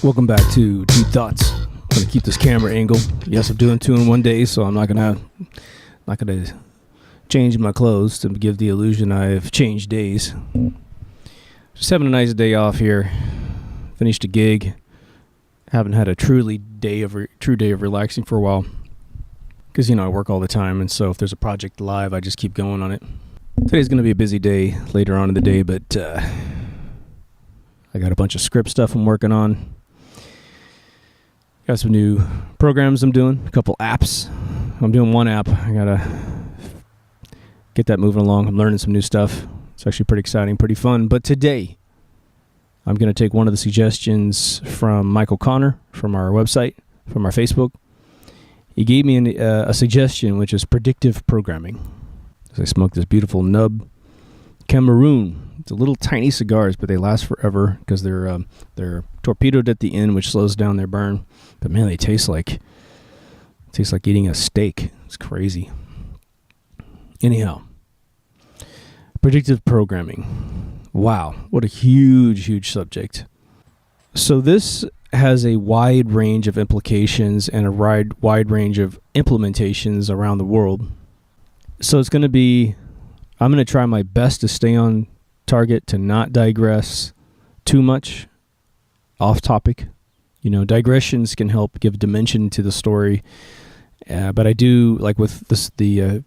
Welcome back to Deep Thoughts. I'm gonna keep this camera angle. Yes, I'm doing 2 in 1 day, so I'm not gonna change my clothes to give the illusion I've changed days. Just having a nice day off here. Finished a gig. Haven't had a true day of relaxing for a while. Because, I work all the time, and so if there's a project live, I just keep going on it. Today's going to be a busy day later on in the day, but I got a bunch of script stuff I'm working on. Got some new programs I'm doing, a couple apps. I'm doing one app. I got to get that moving along. I'm learning some new stuff. It's actually pretty exciting, pretty fun. But today, I'm going to take one of the suggestions from Michael Connor from our website, from our Facebook. He gave me a suggestion, which is predictive programming. So I smoked this beautiful Nub Cameroon. It's a little tiny cigars, but they last forever because they're torpedoed at the end, which slows down their burn. But man, they taste like eating a steak. It's crazy. Anyhow, predictive programming. Wow, what a huge subject. So this has a wide range of implications and a wide range of implementations around the world. So I'm going to try my best to stay on target, to not digress too much off topic. Digressions can help give dimension to the story. But I do, like with the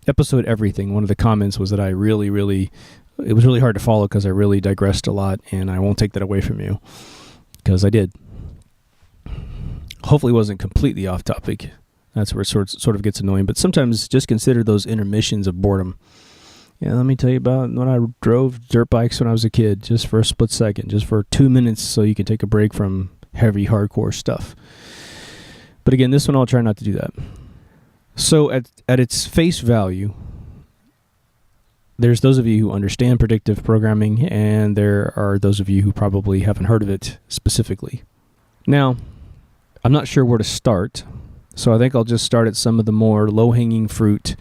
episode Everything, one of the comments was that it was really hard to follow because I really digressed a lot, and I won't take that away from you because I did. Hopefully it wasn't completely off topic. That's where it sort of gets annoying. But sometimes just consider those intermissions of boredom. Let me tell you about when I drove dirt bikes when I was a kid, just for a split second, just for 2 minutes so you can take a break from heavy, hardcore stuff. But again, this one I'll try not to do that. So at its face value, there's those of you who understand predictive programming, and there are those of you who probably haven't heard of it specifically. Now, I'm not sure where to start, so I think I'll just start at some of the more low-hanging fruit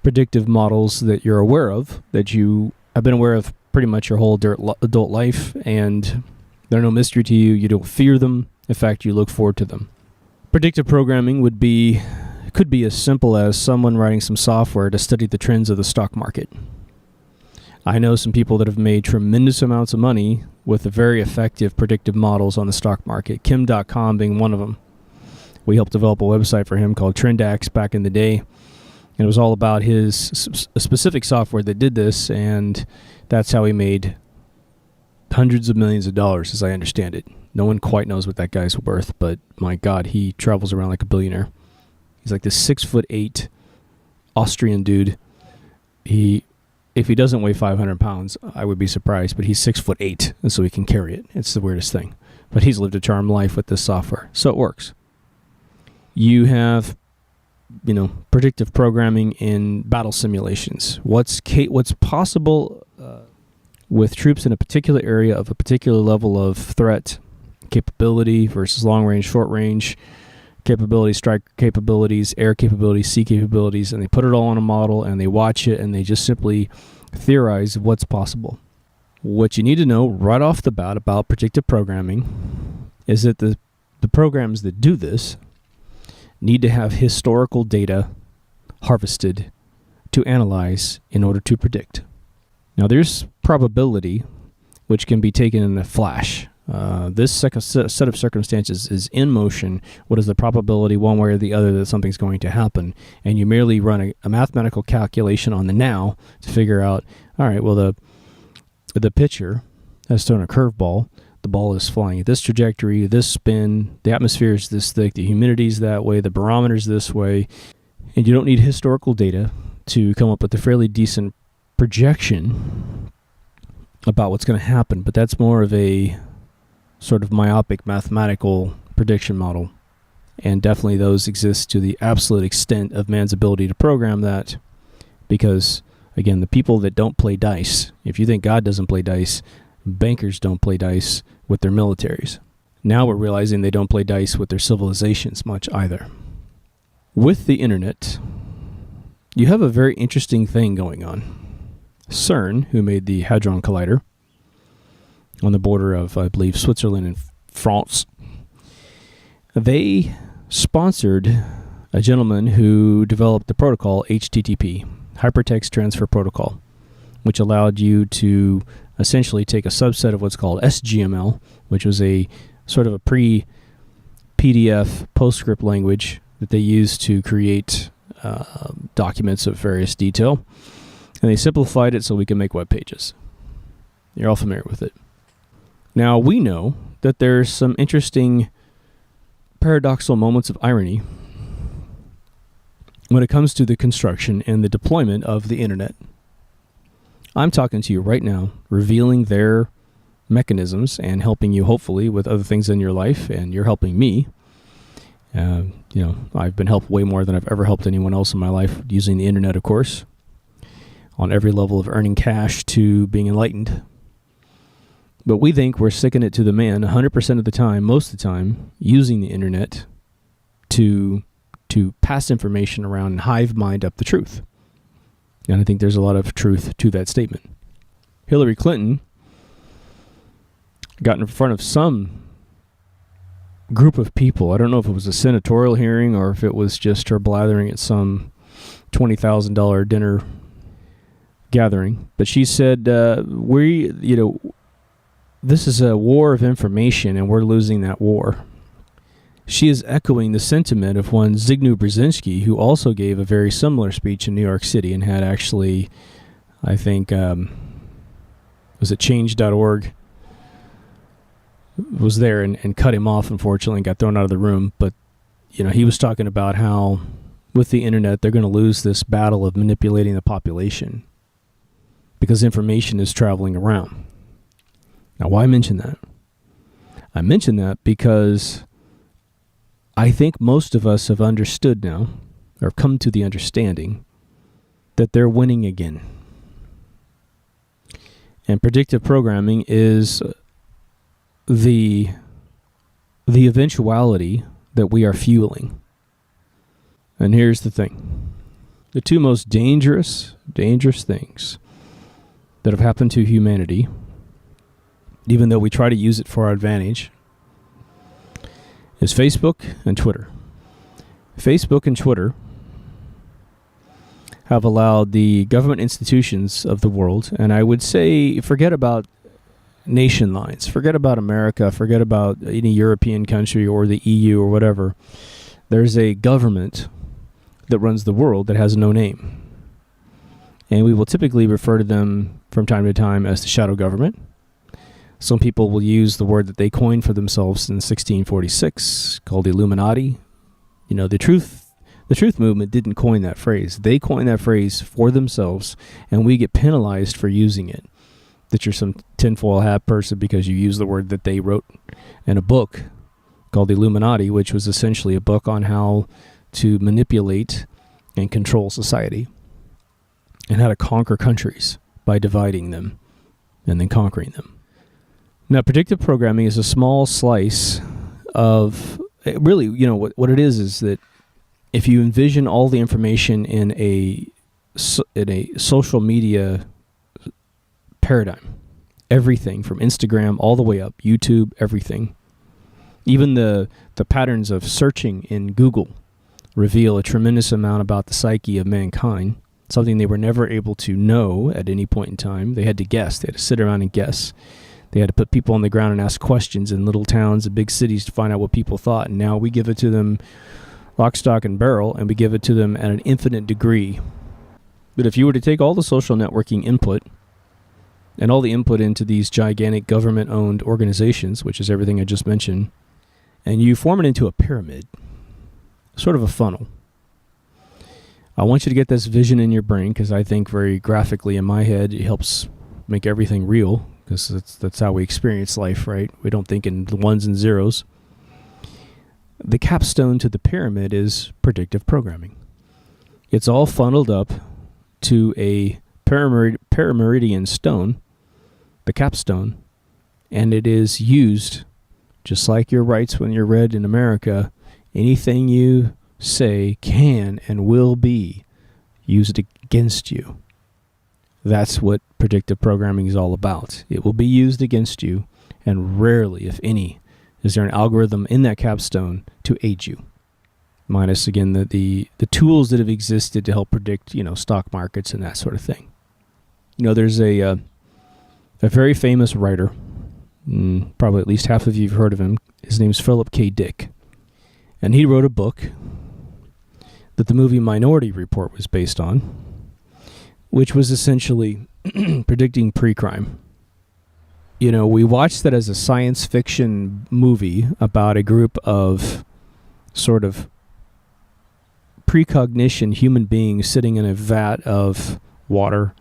predictive models that you're aware of, that you have been aware of pretty much your whole adult life, and they're no mystery to you. You don't fear them. In fact, you look forward to them. Predictive programming could be as simple as someone writing some software to study the trends of the stock market. I know some people that have made tremendous amounts of money with the very effective predictive models on the stock market, Kim.com being one of them. We helped develop a website for him called Trendax back in the day. And it was all about his specific software that did this, and that's how he made hundreds of millions of dollars, as I understand it. No one quite knows what that guy's worth, but my God, he travels around like a billionaire. He's like this 6'8" Austrian dude. If he doesn't weigh 500 pounds, I would be surprised, but he's 6'8", and so he can carry it. It's the weirdest thing. But he's lived a charmed life with this software, so it works. You have, predictive programming in battle simulations. What's possible with troops in a particular area of a particular level of threat capability versus long range, short range capabilities, strike capabilities, air capabilities, sea capabilities, and they put it all on a model and they watch it and they just simply theorize what's possible. What you need to know right off the bat about predictive programming is that the programs that do this need to have historical data harvested to analyze in order to predict. Now there's probability, which can be taken in a flash. This set of circumstances is in motion. What is the probability one way or the other that something's going to happen? And you merely run a mathematical calculation on the now to figure out, all right, well, the pitcher has thrown a curveball. The ball is flying at this trajectory, this spin, the atmosphere is this thick, the humidity is that way, the barometer is this way. And you don't need historical data to come up with a fairly decent projection about what's going to happen. But that's more of a sort of myopic mathematical prediction model. And definitely those exist to the absolute extent of man's ability to program that. Because, again, the people that don't play dice, if you think God doesn't play dice, bankers don't play dice with their militaries. Now we're realizing they don't play dice with their civilizations much either. With the internet, you have a very interesting thing going on. CERN, who made the Hadron Collider on the border of, I believe, Switzerland and France. They sponsored a gentleman who developed the protocol HTTP, Hypertext Transfer Protocol, which allowed you to essentially take a subset of what's called SGML, which was a sort of a pre-PDF PostScript language that they used to create documents of various detail, and they simplified it so we can make web pages. You're all familiar with it. Now, we know that there's some interesting paradoxical moments of irony when it comes to the construction and the deployment of the internet. I'm talking to you right now, revealing their mechanisms and helping you hopefully with other things in your life, and you're helping me. I've been helped way more than I've ever helped anyone else in my life using the internet, of course, on every level of earning cash to being enlightened. But we think we're sticking it to the man 100% of the time, most of the time, using the internet to pass information around and hive mind up the truth. And I think there's a lot of truth to that statement. Hillary Clinton got in front of some group of people. I don't know if it was a senatorial hearing or if it was just her blathering at some $20,000 dinner gathering. But she said, this is a war of information and we're losing that war. She is echoing the sentiment of one Zbigniew Brzezinski, who also gave a very similar speech in New York City and had actually, I think, was it change.org, was there and cut him off, unfortunately, and got thrown out of the room. But, he was talking about how with the internet, they're going to lose this battle of manipulating the population because information is traveling around. Now, why mention that? I mention that because I think most of us have understood now, or come to the understanding, that they're winning again. And predictive programming is the eventuality that we are fueling. And here's the thing. The two most dangerous things that have happened to humanity, even though we try to use it for our advantage, is Facebook and Twitter. Facebook and Twitter have allowed the government institutions of the world, and I would say forget about nation lines, forget about America, forget about any European country or the EU or whatever. There's a government that runs the world that has no name. And we will typically refer to them from time to time as the shadow government. Some people will use the word that they coined for themselves in 1646 called Illuminati. The truth movement didn't coin that phrase. They coined that phrase for themselves, and we get penalized for using it. That you're some tinfoil hat person because you use the word that they wrote in a book called Illuminati, which was essentially a book on how to manipulate and control society and how to conquer countries by dividing them and then conquering them. Now, predictive programming is a small slice of, really, what it is that if you envision all the information in a social media paradigm, everything from Instagram all the way up, YouTube, everything, even the patterns of searching in Google reveal a tremendous amount about the psyche of mankind, something they were never able to know at any point in time. They had to guess. They had to sit around and guess. They had to put people on the ground and ask questions in little towns and big cities to find out what people thought. And now we give it to them lock, stock, and barrel, and we give it to them at an infinite degree. But if you were to take all the social networking input and all the input into these gigantic government-owned organizations, which is everything I just mentioned, and you form it into a pyramid, sort of a funnel. I want you to get this vision in your brain because I think very graphically in my head it helps make everything real. Because that's how we experience life, right? We don't think in the ones and zeros. The capstone to the pyramid is predictive programming. It's all funneled up to a parameridian stone, the capstone, and it is used, just like your rights when you're read in America, anything you say can and will be used against you. That's what predictive programming is all about. It will be used against you, and rarely, if any, is there an algorithm in that capstone to aid you? Minus, again, the tools that have existed to help predict, stock markets and that sort of thing. There's a very famous writer, probably at least half of you have heard of him. His name's Philip K. Dick. And he wrote a book that the movie Minority Report was based on, which was essentially predicting pre-crime. We watched that as a science fiction movie about a group of sort of precognition human beings sitting in a vat of water,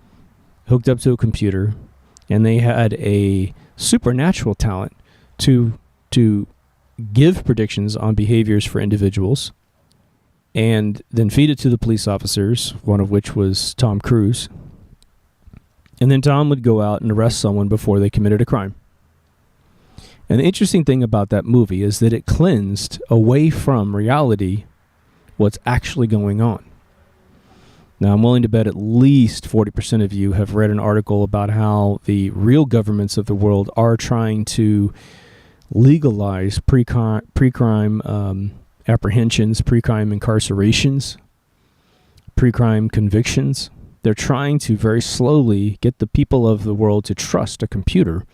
hooked up to a computer, and they had a supernatural talent to give predictions on behaviors for individuals, and then feed it to the police officers, one of which was Tom Cruise. And then Tom would go out and arrest someone before they committed a crime. And the interesting thing about that movie is that it cleansed away from reality what's actually going on. Now, I'm willing to bet at least 40% of you have read an article about how the real governments of the world are trying to legalize pre-crime apprehensions, pre-crime incarcerations, pre-crime convictions. They're trying to very slowly get the people of the world to trust a computer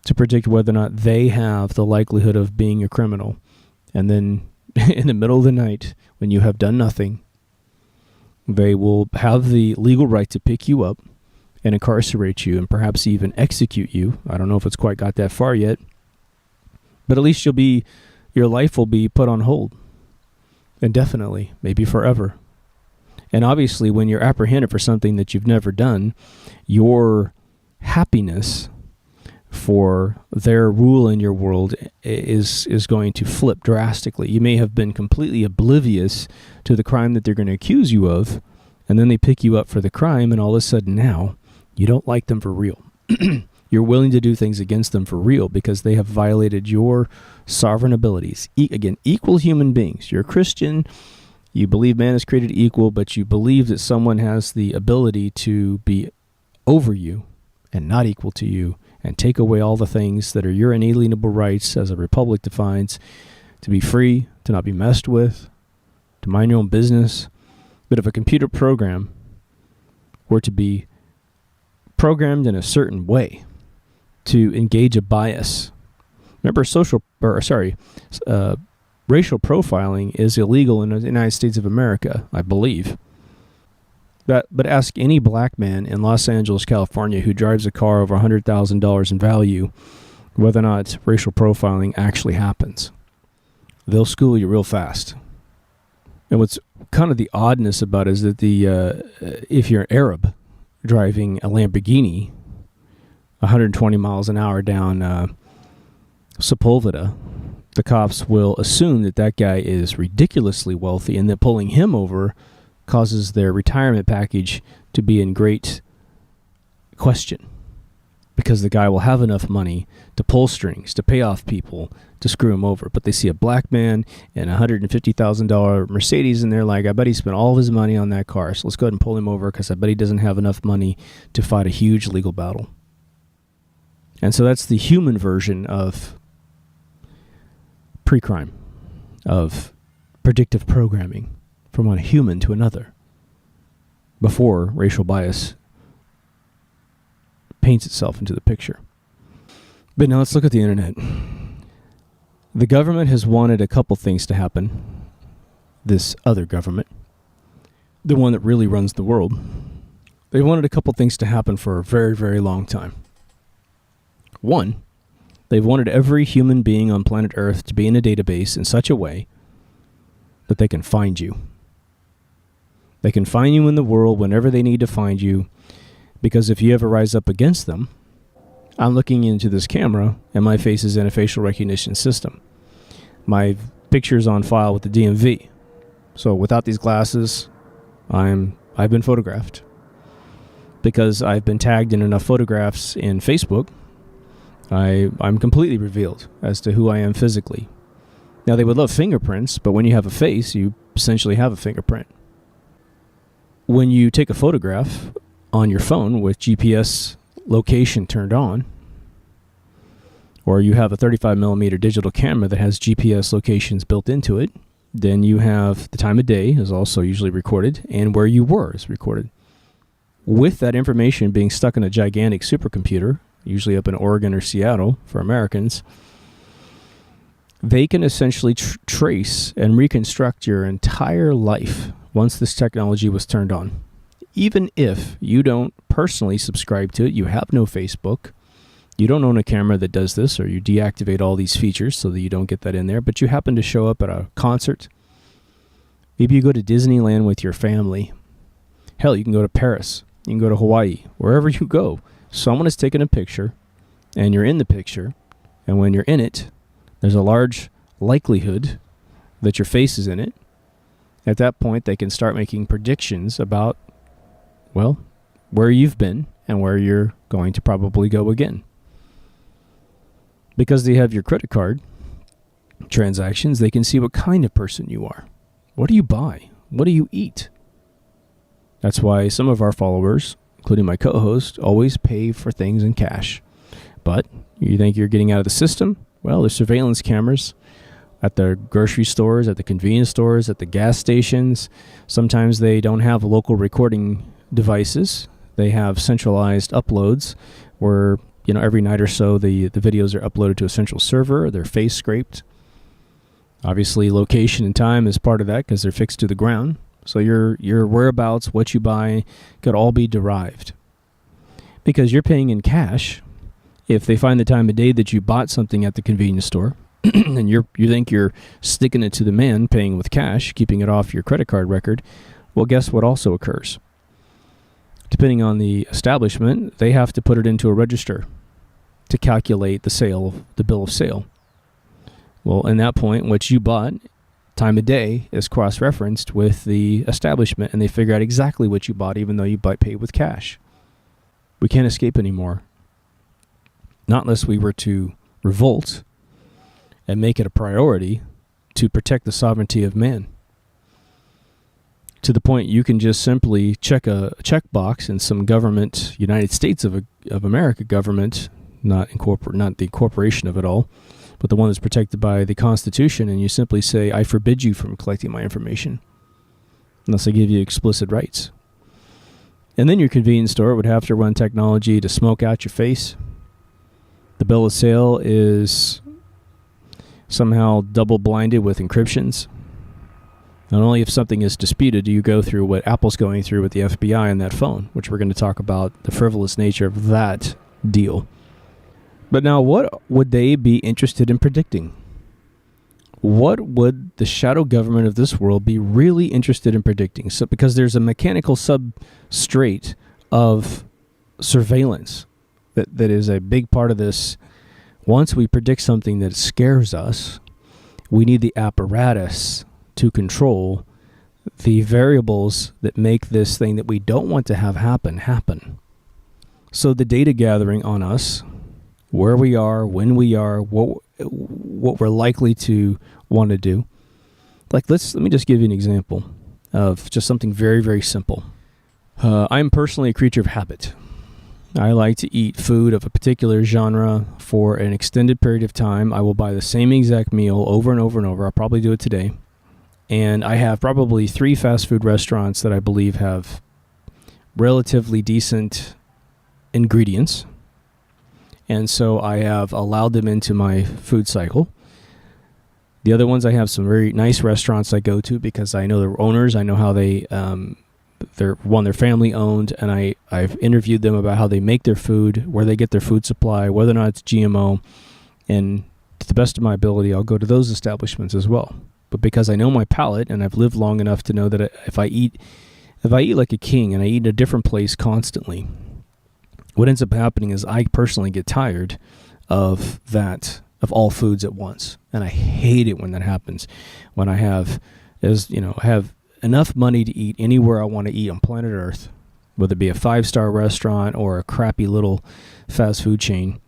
to predict whether or not they have the likelihood of being a criminal. And then in the middle of the night, when you have done nothing, they will have the legal right to pick you up and incarcerate you and perhaps even execute you. I don't know if it's quite got that far yet, but at least your life will be put on hold indefinitely, maybe forever. And obviously, when you're apprehended for something that you've never done, your happiness for their rule in your world is going to flip drastically. You may have been completely oblivious to the crime that they're going to accuse you of, and then they pick you up for the crime, and all of a sudden now, you don't like them for real. You're willing to do things against them for real because they have violated your sovereign abilities. Again, equal human beings. You're a Christian. You believe man is created equal, but you believe that someone has the ability to be over you and not equal to you and take away all the things that are your inalienable rights as a republic defines, to be free, to not be messed with, to mind your own business. But if a computer program were to be programmed in a certain way to engage a bias, remember racial profiling is illegal in the United States of America, I believe. But ask any black man in Los Angeles, California, who drives a car over $100,000 in value, whether or not racial profiling actually happens. They'll school you real fast. And what's kind of the oddness about it is that if you're an Arab driving a Lamborghini 120 miles an hour down Sepulveda, the cops will assume that that guy is ridiculously wealthy and that pulling him over causes their retirement package to be in great question because the guy will have enough money to pull strings, to pay off people, to screw him over. But they see a black man in a $150,000 Mercedes and they're like, I bet he spent all of his money on that car, so let's go ahead and pull him over because I bet he doesn't have enough money to fight a huge legal battle. And so that's the human version of pre-crime, of predictive programming from one human to another before racial bias paints itself into the picture. But now let's look at the internet. The government has wanted a couple things to happen. This other government, the one that really runs the world, they wanted a couple things to happen for a very, very long time. One, they've wanted every human being on planet Earth to be in a database in such a way that they can find you. They can find you in the world whenever they need to find you, because if you ever rise up against them, I'm looking into this camera and my face is in a facial recognition system. My picture's on file with the DMV. So without these glasses, I've been photographed. Because I've been tagged in enough photographs in Facebook, I'm completely revealed as to who I am physically. Now, they would love fingerprints, but when you have a face, you essentially have a fingerprint. When you take a photograph on your phone with GPS location turned on, or you have a 35 millimeter digital camera that has GPS locations built into it, then you have the time of day is also usually recorded, and where you were is recorded. With that information being stuck in a gigantic supercomputer, usually up in Oregon or Seattle for Americans, they can essentially trace and reconstruct your entire life once this technology was turned on. Even if you don't personally subscribe to it, you have no Facebook, you don't own a camera that does this, or you deactivate all these features so that you don't get that in there, but you happen to show up at a concert. Maybe you go to Disneyland with your family. Hell, you can go to Paris. You can go to Hawaii. Wherever you go, someone has taken a picture, and you're in the picture, and when you're in it, there's a large likelihood that your face is in it. At that point, they can start making predictions about, well, where you've been and where you're going to probably go again. Because they have your credit card transactions, they can see what kind of person you are. What do you buy? What do you eat? That's why some of our followers, including my co-host, always pay for things in cash. But you think you're getting out of the system? Well, there's surveillance cameras at the grocery stores, at the convenience stores, at the gas stations. Sometimes they don't have local recording devices. They have centralized uploads where, every night or so the videos are uploaded to a central server. They're face scraped. Obviously, location and time is part of that because they're fixed to the ground. So your whereabouts, what you buy, could all be derived. Because you're paying in cash, if they find the time of day that you bought something at the convenience store, and you think you're sticking it to the man, paying with cash, keeping it off your credit card record, well, guess what also occurs? Depending on the establishment, they have to put it into a register to calculate the bill of sale. Well, in that point, what you bought, time of day, is cross-referenced with the establishment, and they figure out exactly what you bought, even though you paid with cash. We can't escape anymore. Not unless we were to revolt and make it a priority to protect the sovereignty of man. To the point you can just simply check a checkbox in some government, United States of America government, not the corporation of it all, but the one that's protected by the Constitution, and you simply say, I forbid you from collecting my information unless I give you explicit rights. And then your convenience store would have to run technology to smoke out your face. The bill of sale is somehow double-blinded with encryptions. Not only if something is disputed do you go through what Apple's going through with the FBI on that phone, which we're going to talk about the frivolous nature of that deal. But now, what would they be interested in predicting? What would the shadow government of this world be really interested in predicting? So, because there's a mechanical substrate of surveillance that is a big part of this. Once we predict something that scares us, we need the apparatus to control the variables that make this thing that we don't want to have happen. So the data gathering on us, where we are, when we are, what we're likely to want to do. Like let me just give you an example of just something very, very simple. I'm personally a creature of habit. I like to eat food of a particular genre for an extended period of time. I will buy the same exact meal over and over and over. I'll probably do it today. And I have probably 3 fast food restaurants that I believe have relatively decent ingredients. And so I have allowed them into my food cycle. The other ones, I have some very nice restaurants I go to because I know their owners. I know how they're family owned, and I've interviewed them about how they make their food, where they get their food supply, whether or not it's GMO. And to the best of my ability, I'll go to those establishments as well. But because I know my palate and I've lived long enough to know that if I eat like a king and I eat in a different place constantly, what ends up happening is I personally get tired of all foods at once. And I hate it when that happens. When I have enough money to eat anywhere I want to eat on planet Earth, whether it be a 5-star restaurant or a crappy little fast food chain,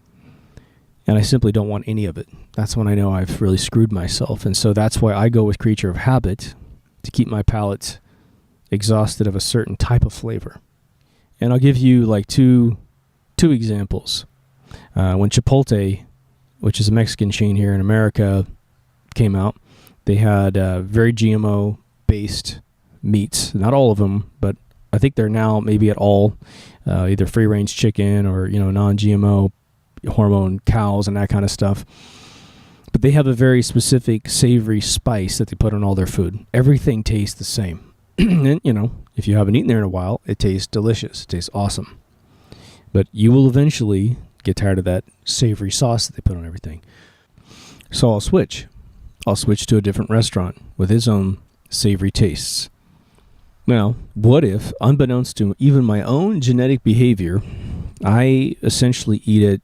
and I simply don't want any of it. That's when I know I've really screwed myself. And so that's why I go with creature of habit, to keep my palate exhausted of a certain type of flavor. And I'll give you like two examples. When Chipotle which is a Mexican chain here in America, came out. They had very GMO-based meats. Not all of them, but I think they're now maybe at all either free-range chicken or non-GMO hormone cows and that kind of stuff. But they have a very specific savory spice that they put on all their food. Everything tastes the same. And, if you haven't eaten there in a while, it tastes delicious. It tastes awesome. But you will eventually get tired of that savory sauce that they put on everything. So I'll switch. I'll switch to a different restaurant with its own savory tastes. Now, what if, unbeknownst to even my own genetic behavior, I essentially eat at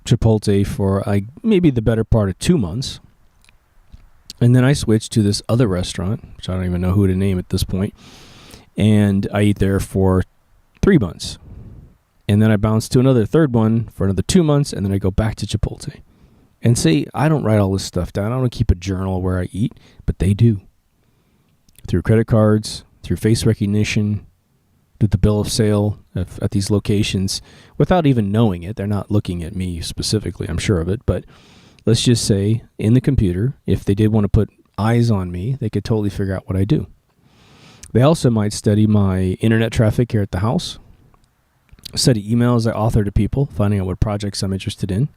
Chipotle for maybe the better part of 2 months, and then I switch to this other restaurant, which I don't even know who to name at this point, and I eat there for 3 months. And then I bounce to another third one for another 2 months, and then I go back to Chipotle. And say, I don't write all this stuff down. I don't keep a journal where I eat, but they do. Through credit cards, through face recognition, through the bill of sale at these locations, without even knowing it. They're not looking at me specifically, I'm sure of it. But let's just say in the computer, if they did want to put eyes on me, they could totally figure out what I do. They also might study my internet traffic here at the house, study emails I author to people, finding out what projects I'm interested in.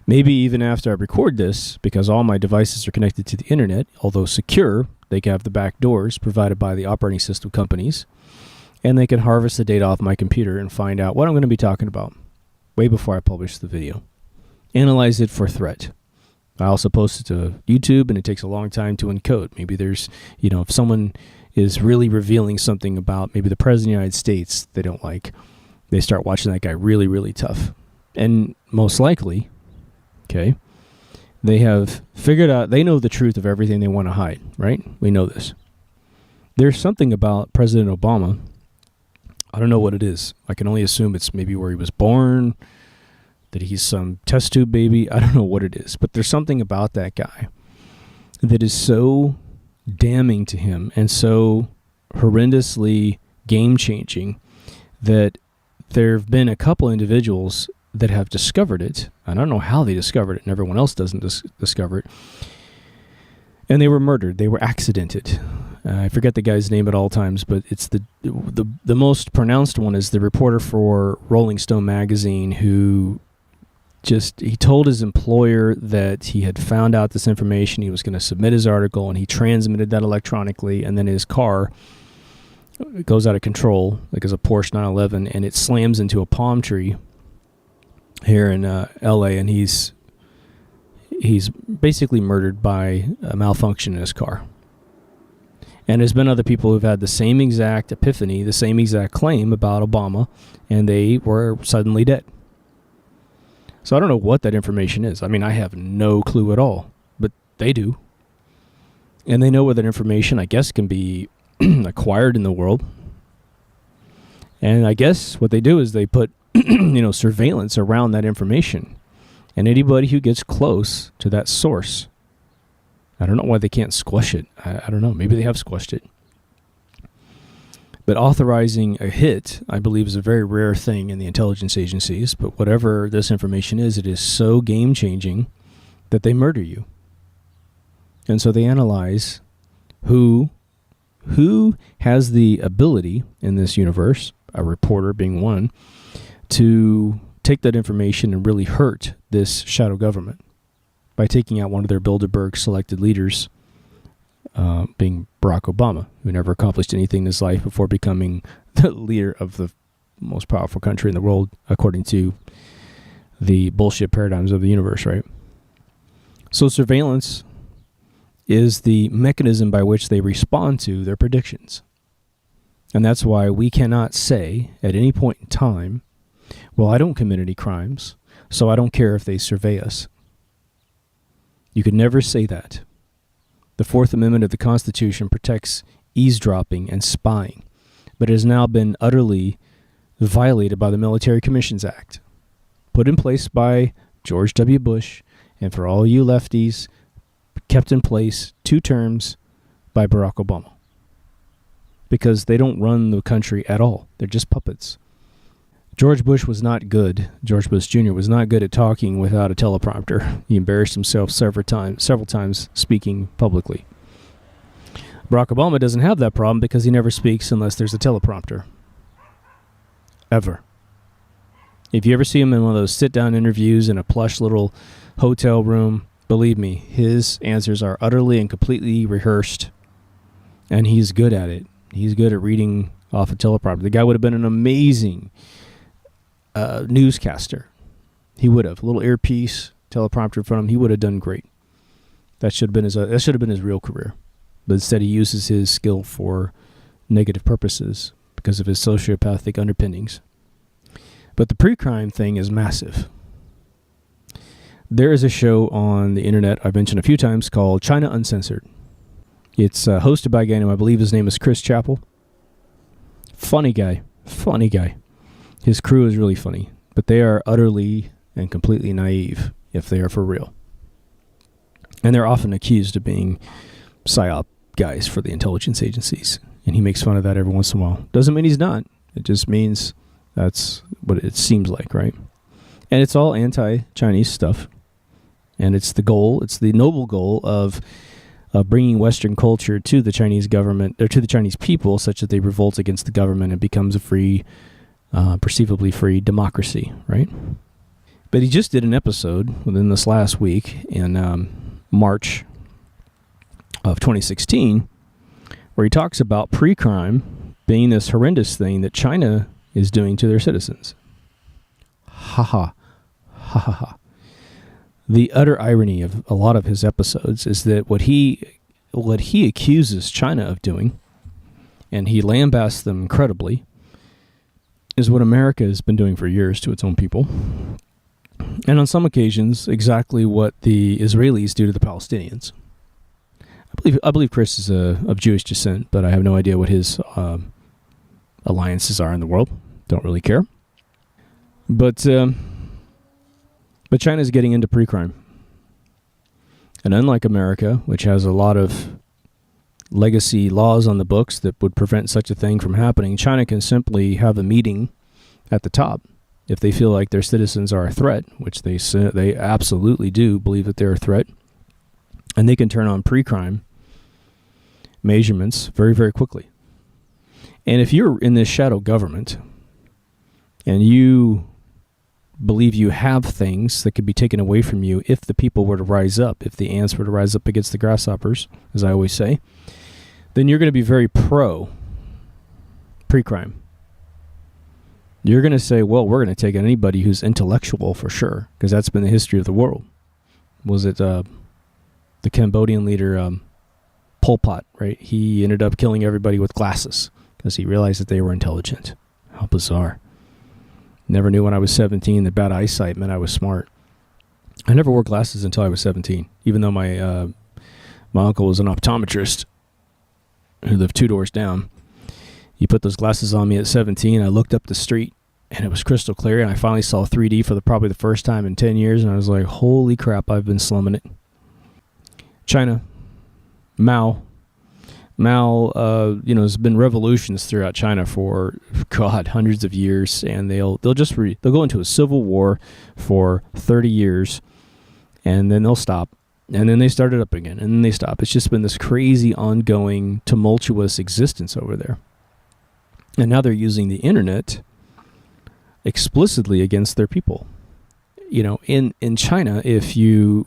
Maybe even after I record this, because all my devices are connected to the internet, although secure, they can have the back doors provided by the operating system companies, and they can harvest the data off my computer and find out what I'm going to be talking about way before I publish the video. Analyze it for threat. I also post it to YouTube, and it takes a long time to encode. Maybe there's, if someone is really revealing something about maybe the President of the United States they don't like, they start watching that guy really, really tough. And most likely, they have figured out, they know the truth of everything they want to hide, right? We know this. There's something about President Obama. I don't know what it is. I can only assume it's maybe where he was born, that he's some test tube baby. I don't know what it is, but there's something about that guy that is so damning to him and so horrendously game-changing that there have been a couple individuals that have discovered it. I don't know how they discovered it, and everyone else doesn't discover it. And they were murdered. They were accidented. I forget the guy's name at all times, but it's the most pronounced one is the reporter for Rolling Stone magazine who he told his employer that he had found out this information. He was going to submit his article, and he transmitted that electronically, and then his car goes out of control, like it's a Porsche 911, and it slams into a palm tree here in L.A., and he's basically murdered by a malfunction in his car. And there's been other people who've had the same exact epiphany, the same exact claim about Obama, and they were suddenly dead. So I don't know what that information is. I mean, I have no clue at all, but they do. And they know where that information, I guess, can be acquired in the world. And I guess what they do is they put surveillance around that information. And anybody who gets close to that source, I don't know why they can't squash it. I don't know. Maybe they have squashed it. But authorizing a hit, I believe, is a very rare thing in the intelligence agencies. But whatever this information is, it is so game-changing that they murder you. And so they analyze who has the ability in this universe, a reporter being one, to take that information and really hurt this shadow government by taking out one of their Bilderberg selected leaders, being Barack Obama, who never accomplished anything in his life before becoming the leader of the most powerful country in the world, according to the bullshit paradigms of the universe, right? So surveillance is the mechanism by which they respond to their predictions. And that's why we cannot say at any point in time, well, I don't commit any crimes, so I don't care if they survey us. You could never say that. The Fourth Amendment of the Constitution protects eavesdropping and spying, but it has now been utterly violated by the Military Commissions Act, put in place by George W. Bush, and for all you lefties, kept in place 2 terms by Barack Obama. Because they don't run the country at all. They're just puppets. George Bush was not good. George Bush Jr. was not good at talking without a teleprompter. He embarrassed himself several times speaking publicly. Barack Obama doesn't have that problem because he never speaks unless there's a teleprompter. Ever. If you ever see him in one of those sit-down interviews in a plush little hotel room, believe me, his answers are utterly and completely rehearsed, and he's good at it. He's good at reading off a teleprompter. The guy would have been an amazing newscaster. He would have. A little earpiece, teleprompter in front of him. He would have done great. That should have been his real career. But instead he uses his skill for negative purposes because of his sociopathic underpinnings. But the pre-crime thing is massive. There is a show on the internet I've mentioned a few times called China Uncensored. It's hosted by a guy named, I believe his name is Chris Chappell. Funny guy. His crew is really funny, but they are utterly and completely naive if they are for real. And they're often accused of being psyop guys for the intelligence agencies. And he makes fun of that every once in a while. Doesn't mean he's not. It just means that's what it seems like, right? And it's all anti-Chinese stuff. And it's the noble goal of bringing Western culture to the Chinese government, or to the Chinese people, such that they revolt against the government and becomes a free, perceivably free democracy, right? But he just did an episode within this last week in March of 2016, where he talks about pre-crime being this horrendous thing that China is doing to their citizens. Ha ha. Ha ha ha. The utter irony of a lot of his episodes is that what he accuses China of doing, and he lambasts them incredibly, is what America has been doing for years to its own people. And on some occasions, exactly what the Israelis do to the Palestinians. I believe Chris is of Jewish descent, but I have no idea what his alliances are in the world. Don't really care. But China's getting into pre-crime. And unlike America, which has a lot of legacy laws on the books that would prevent such a thing from happening, China can simply have a meeting at the top if they feel like their citizens are a threat, which they absolutely do believe that they're a threat. And they can turn on pre-crime measurements very, very quickly. And if you're in this shadow government and you believe you have things that could be taken away from you if the people were to rise up, if the ants were to rise up against the grasshoppers, as I always say, then you're going to be very pro pre-crime. You're going to say, well, we're going to take anybody who's intellectual for sure, because that's been the history of the world. Was it the Cambodian leader Pol Pot, right? He ended up killing everybody with glasses because he realized that they were intelligent. How bizarre. Never knew when I was 17 that bad eyesight meant I was smart. I never wore glasses until I was 17, even though my uncle was an optometrist who lived 2 doors down. He put those glasses on me at 17. I looked up the street, and it was crystal clear, and I finally saw 3D for probably the first time in 10 years, and I was like, holy crap, I've been slumming it. China, Mao, has been revolutions throughout China for, hundreds of years, and they'll go into a civil war for 30 years, and then they'll stop, and then they start it up again, and then they stop. It's just been this crazy, ongoing, tumultuous existence over there. And now they're using the internet explicitly against their people. In China, if you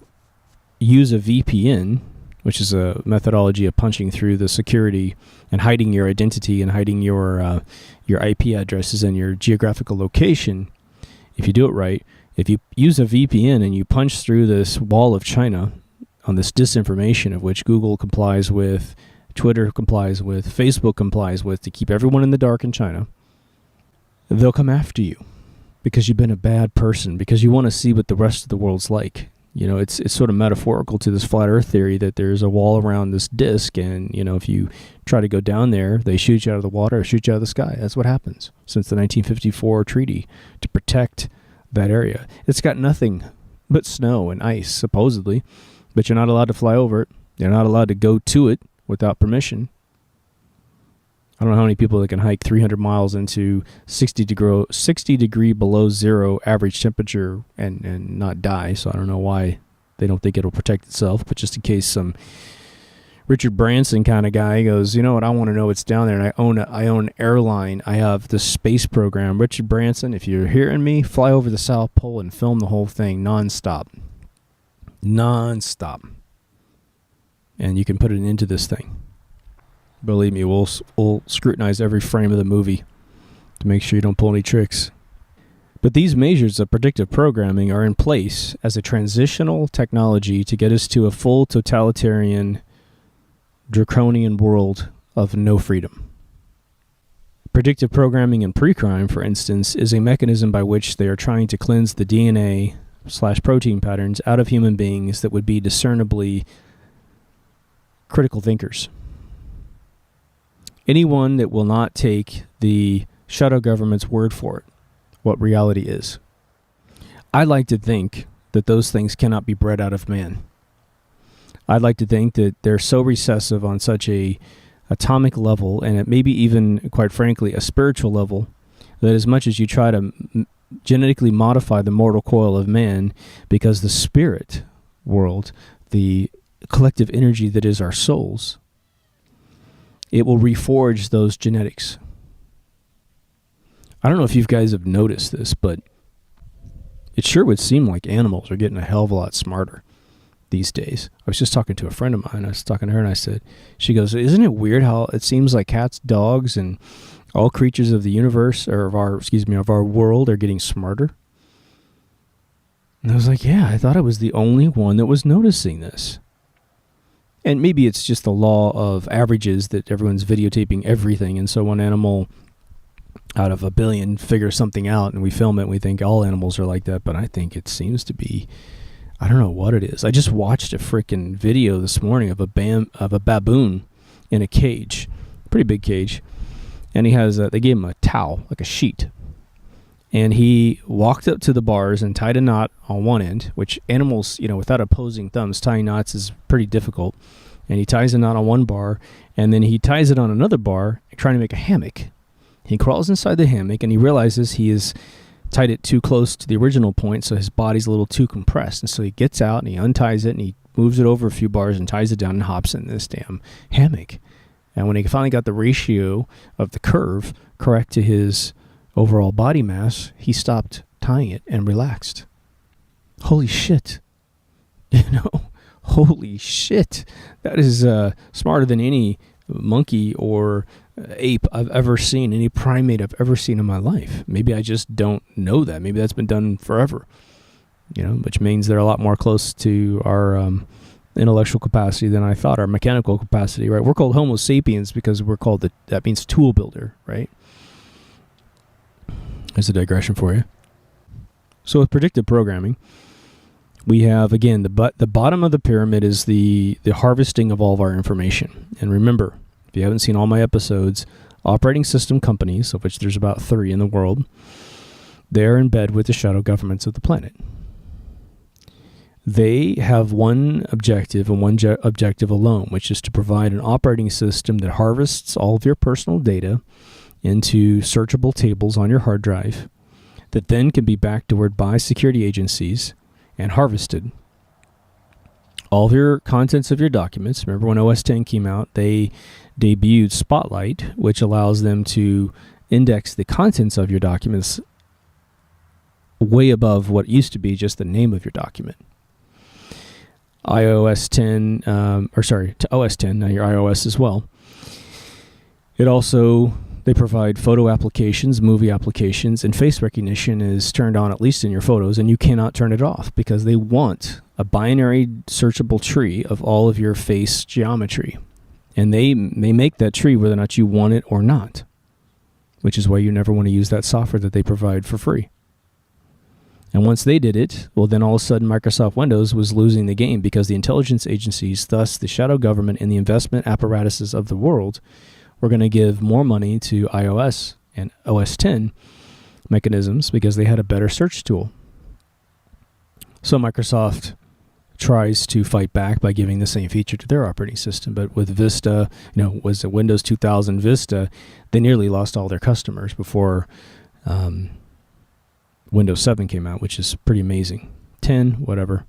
use a VPN, which is a methodology of punching through the security and hiding your identity and hiding your IP addresses and your geographical location, if you do it right, if you use a VPN and you punch through this wall of China on this disinformation of which Google complies with, Twitter complies with, Facebook complies with, to keep everyone in the dark in China, they'll come after you because you've been a bad person, because you want to see what the rest of the world's like. It's sort of metaphorical to this flat earth theory that there's a wall around this disk, and, if you try to go down there, they shoot you out of the water or shoot you out of the sky. That's what happens since the 1954 treaty to protect that area. It's got nothing but snow and ice, supposedly, but you're not allowed to fly over it. You're not allowed to go to it without permission. I don't know how many people that can hike 300 miles into 60 degree below zero average temperature and not die. So I don't know why they don't think it'll protect itself. But just in case some Richard Branson kind of guy goes, you know what, I want to know what's down there. And I own an airline. I have the space program. Richard Branson, if you're hearing me, fly over the South Pole and film the whole thing nonstop. And you can put it into this thing. Believe me, we'll scrutinize every frame of the movie to make sure you don't pull any tricks. But these measures of predictive programming are in place as a transitional technology to get us to a full totalitarian, draconian world of no freedom. Predictive programming in pre-crime, for instance, is a mechanism by which they are trying to cleanse the DNA/protein patterns out of human beings that would be discernibly critical thinkers. Anyone that will not take the shadow government's word for it, what reality is. I like to think that those things cannot be bred out of man. I'd like to think that they're so recessive on such a atomic level, and at maybe even, quite frankly, a spiritual level, that as much as you try to genetically modify the mortal coil of man, because the spirit world, the collective energy that is our souls, it will reforge those genetics. I don't know if you guys have noticed this, but it sure would seem like animals are getting a hell of a lot smarter these days. I was just talking to a friend of mine. I was talking to her and I said, she goes, isn't it weird how it seems like cats, dogs, and all creatures of the universe, or of our world, are getting smarter? And I was like, yeah, I thought I was the only one that was noticing this. And maybe it's just the law of averages that everyone's videotaping everything. And so one animal out of a billion figures something out and we film it and we think all animals are like that. But I think it seems to be, I don't know what it is. I just watched a freaking video this morning of a baboon in a cage, pretty big cage. And he has, they gave him a towel, like a sheet. And he walked up to the bars and tied a knot on one end, which animals, without opposing thumbs, tying knots is pretty difficult. And he ties a knot on one bar, and then he ties it on another bar, trying to make a hammock. He crawls inside the hammock, and he realizes he has tied it too close to the original point, so his body's a little too compressed. And so he gets out, and he unties it, and he moves it over a few bars and ties it down and hops in this damn hammock. And when he finally got the ratio of the curve correct to his overall body mass, he stopped tying it and relaxed. Holy shit. Holy shit. That is smarter than any monkey or ape I've ever seen, any primate I've ever seen in my life. Maybe I just don't know that. Maybe that's been done forever, which means they're a lot more close to our intellectual capacity than I thought, our mechanical capacity, right? We're called Homo sapiens because we're called, that means tool builder, right? That's a digression for you. So with predictive programming, we have, again, the bottom of the pyramid is the harvesting of all of our information. And remember, if you haven't seen all my episodes, operating system companies, of which there's about 3 in the world, they're in bed with the shadow governments of the planet. They have one objective and one objective alone, which is to provide an operating system that harvests all of your personal data into searchable tables on your hard drive that then can be backdoored by security agencies and harvested. All of your contents of your documents. Remember when OS X came out, they debuted Spotlight, which allows them to index the contents of your documents way above what used to be just the name of your document. OS X, now your iOS as well. It also, they provide photo applications, movie applications, and face recognition is turned on at least in your photos, and you cannot turn it off because they want a binary searchable tree of all of your face geometry. And they make that tree whether or not you want it or not, which is why you never want to use that software that they provide for free. And once they did it, well, then all of a sudden Microsoft Windows was losing the game because the intelligence agencies, thus the shadow government and the investment apparatuses of the world, were going to give more money to iOS and OS X mechanisms because they had a better search tool. So Microsoft tries to fight back by giving the same feature to their operating system. But with Vista, was it Windows 2000 Vista, they nearly lost all their customers before Windows 7 came out, which is pretty amazing. 10, whatever.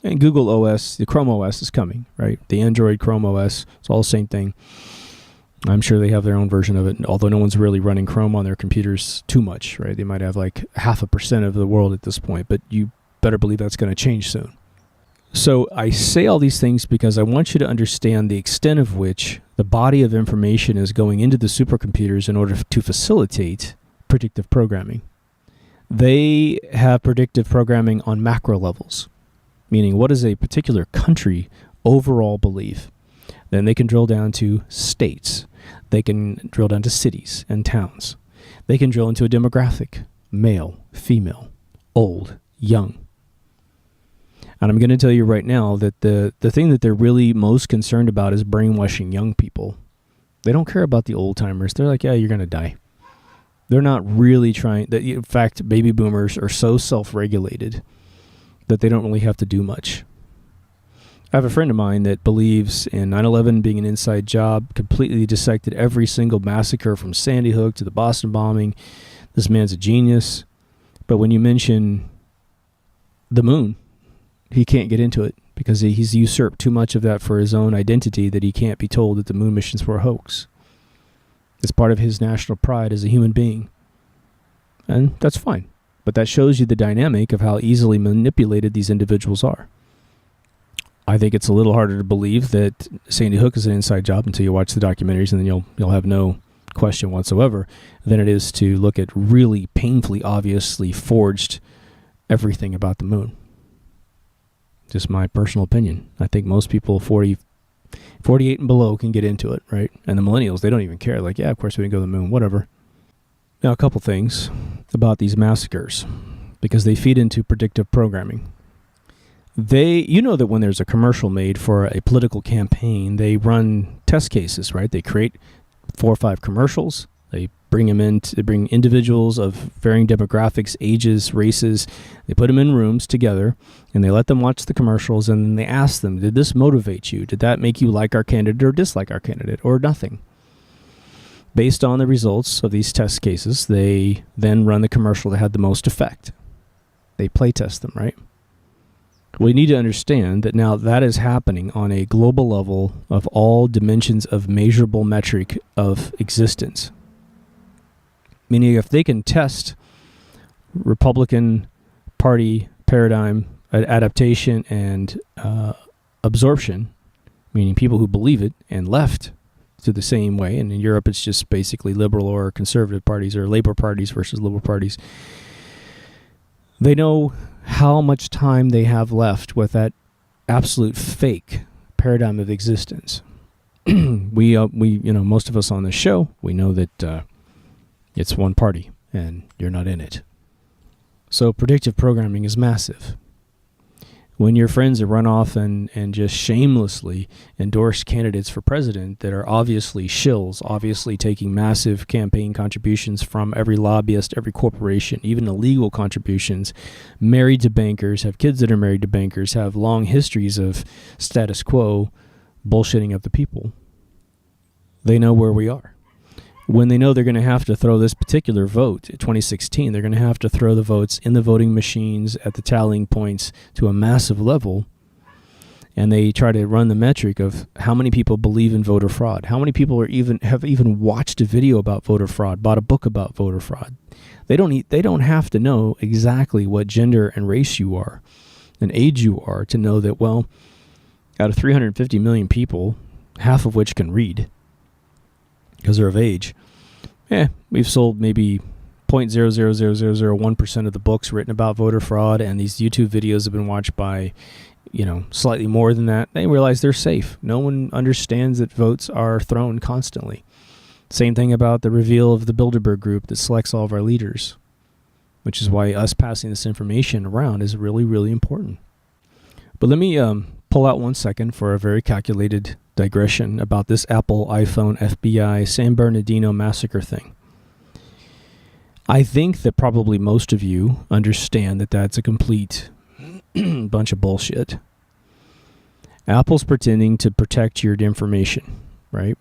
And Google OS, the Chrome OS is coming, right? The Android Chrome OS, it's all the same thing. I'm sure they have their own version of it, although no one's really running Chrome on their computers too much, right? They might have like 0.5% of the world at this point, but you better believe that's going to change soon. So I say all these things because I want you to understand the extent of which the body of information is going into the supercomputers in order to facilitate predictive programming. They have predictive programming on macro levels, meaning what is a particular country overall believe. Then they can drill down to states. They can drill down to cities and towns. They can drill into a demographic, male, female, old, young. And I'm going to tell you right now that the thing that they're really most concerned about is brainwashing young people. They don't care about the old timers. They're like, yeah, you're going to die. They're not really trying. In fact, baby boomers are so self-regulated that they don't really have to do much. I have a friend of mine that believes in 9/11 being an inside job, completely dissected every single massacre from Sandy Hook to the Boston bombing. This man's a genius. But when you mention the moon, he can't get into it because he's usurped too much of that for his own identity that he can't be told that the moon missions were a hoax. It's part of his national pride as a human being. And that's fine. But that shows you the dynamic of how easily manipulated these individuals are. I think it's a little harder to believe that Sandy Hook is an inside job until you watch the documentaries, and then you'll have no question whatsoever, than it is to look at really painfully, obviously forged everything about the moon. Just my personal opinion. I think most people 48 and below can get into it, right? And the millennials, they don't even care. Like, yeah, of course we can go to the moon, whatever. Now, a couple things about these massacres, because they feed into predictive programming. You know that when there's a commercial made for a political campaign, they run test cases, right? They create 4 or 5 commercials. They bring them in. They bring individuals of varying demographics, ages, races. They put them in rooms together, and they let them watch the commercials, and then they ask them, did this motivate you? Did that make you like our candidate or dislike our candidate, or nothing? Based on the results of these test cases, they then run the commercial that had the most effect. They play test them, right? We need to understand that now that is happening on a global level of all dimensions of measurable metric of existence. Meaning if they can test Republican Party paradigm adaptation and absorption, meaning people who believe it and left to the same way, and in Europe it's just basically liberal or conservative parties or labor parties versus liberal parties, they know how much time they have left with that absolute fake paradigm of existence. we most of us on this show, we know that it's one party and you're not in it. So predictive programming is massive. When your friends that run off and just shamelessly endorse candidates for president that are obviously shills, obviously taking massive campaign contributions from every lobbyist, every corporation, even illegal contributions, married to bankers, have kids that are married to bankers, have long histories of status quo bullshitting of the people, they know where we are. When they know they're going to have to throw this particular vote, 2016, they're going to have to throw the votes in the voting machines at the tallying points to a massive level, and they try to run the metric of how many people believe in voter fraud, how many people have even watched a video about voter fraud, bought a book about voter fraud. They don't have to know exactly what gender and race you are and age you are to know that, well, out of 350 million people, half of which can read, because they're of age, we've sold maybe 0.00001% of the books written about voter fraud, and these YouTube videos have been watched by, slightly more than that. They realize they're safe. No one understands that votes are thrown constantly. Same thing about the reveal of the Bilderberg group that selects all of our leaders, which is why us passing this information around is really, really important. But let me pull out 1 second for a very calculated digression about this Apple, iPhone, FBI, San Bernardino massacre thing. I think that probably most of you understand that that's a complete bunch of bullshit. Apple's pretending to protect your information, right?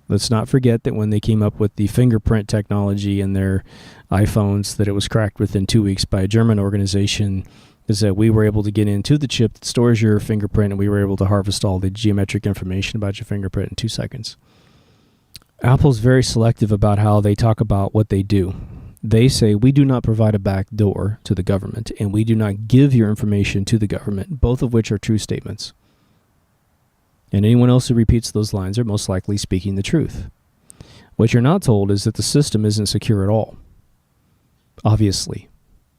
Let's not forget that when they came up with the fingerprint technology in their iPhones, that it was cracked within 2 weeks by a German organization, is that we were able to get into the chip that stores your fingerprint, and we were able to harvest all the geometric information about your fingerprint in 2 seconds. Apple's very selective about how they talk about what they do. They say, we do not provide a back door to the government, and we do not give your information to the government, both of which are true statements. And anyone else who repeats those lines are most likely speaking the truth. What you're not told is that the system isn't secure at all. Obviously,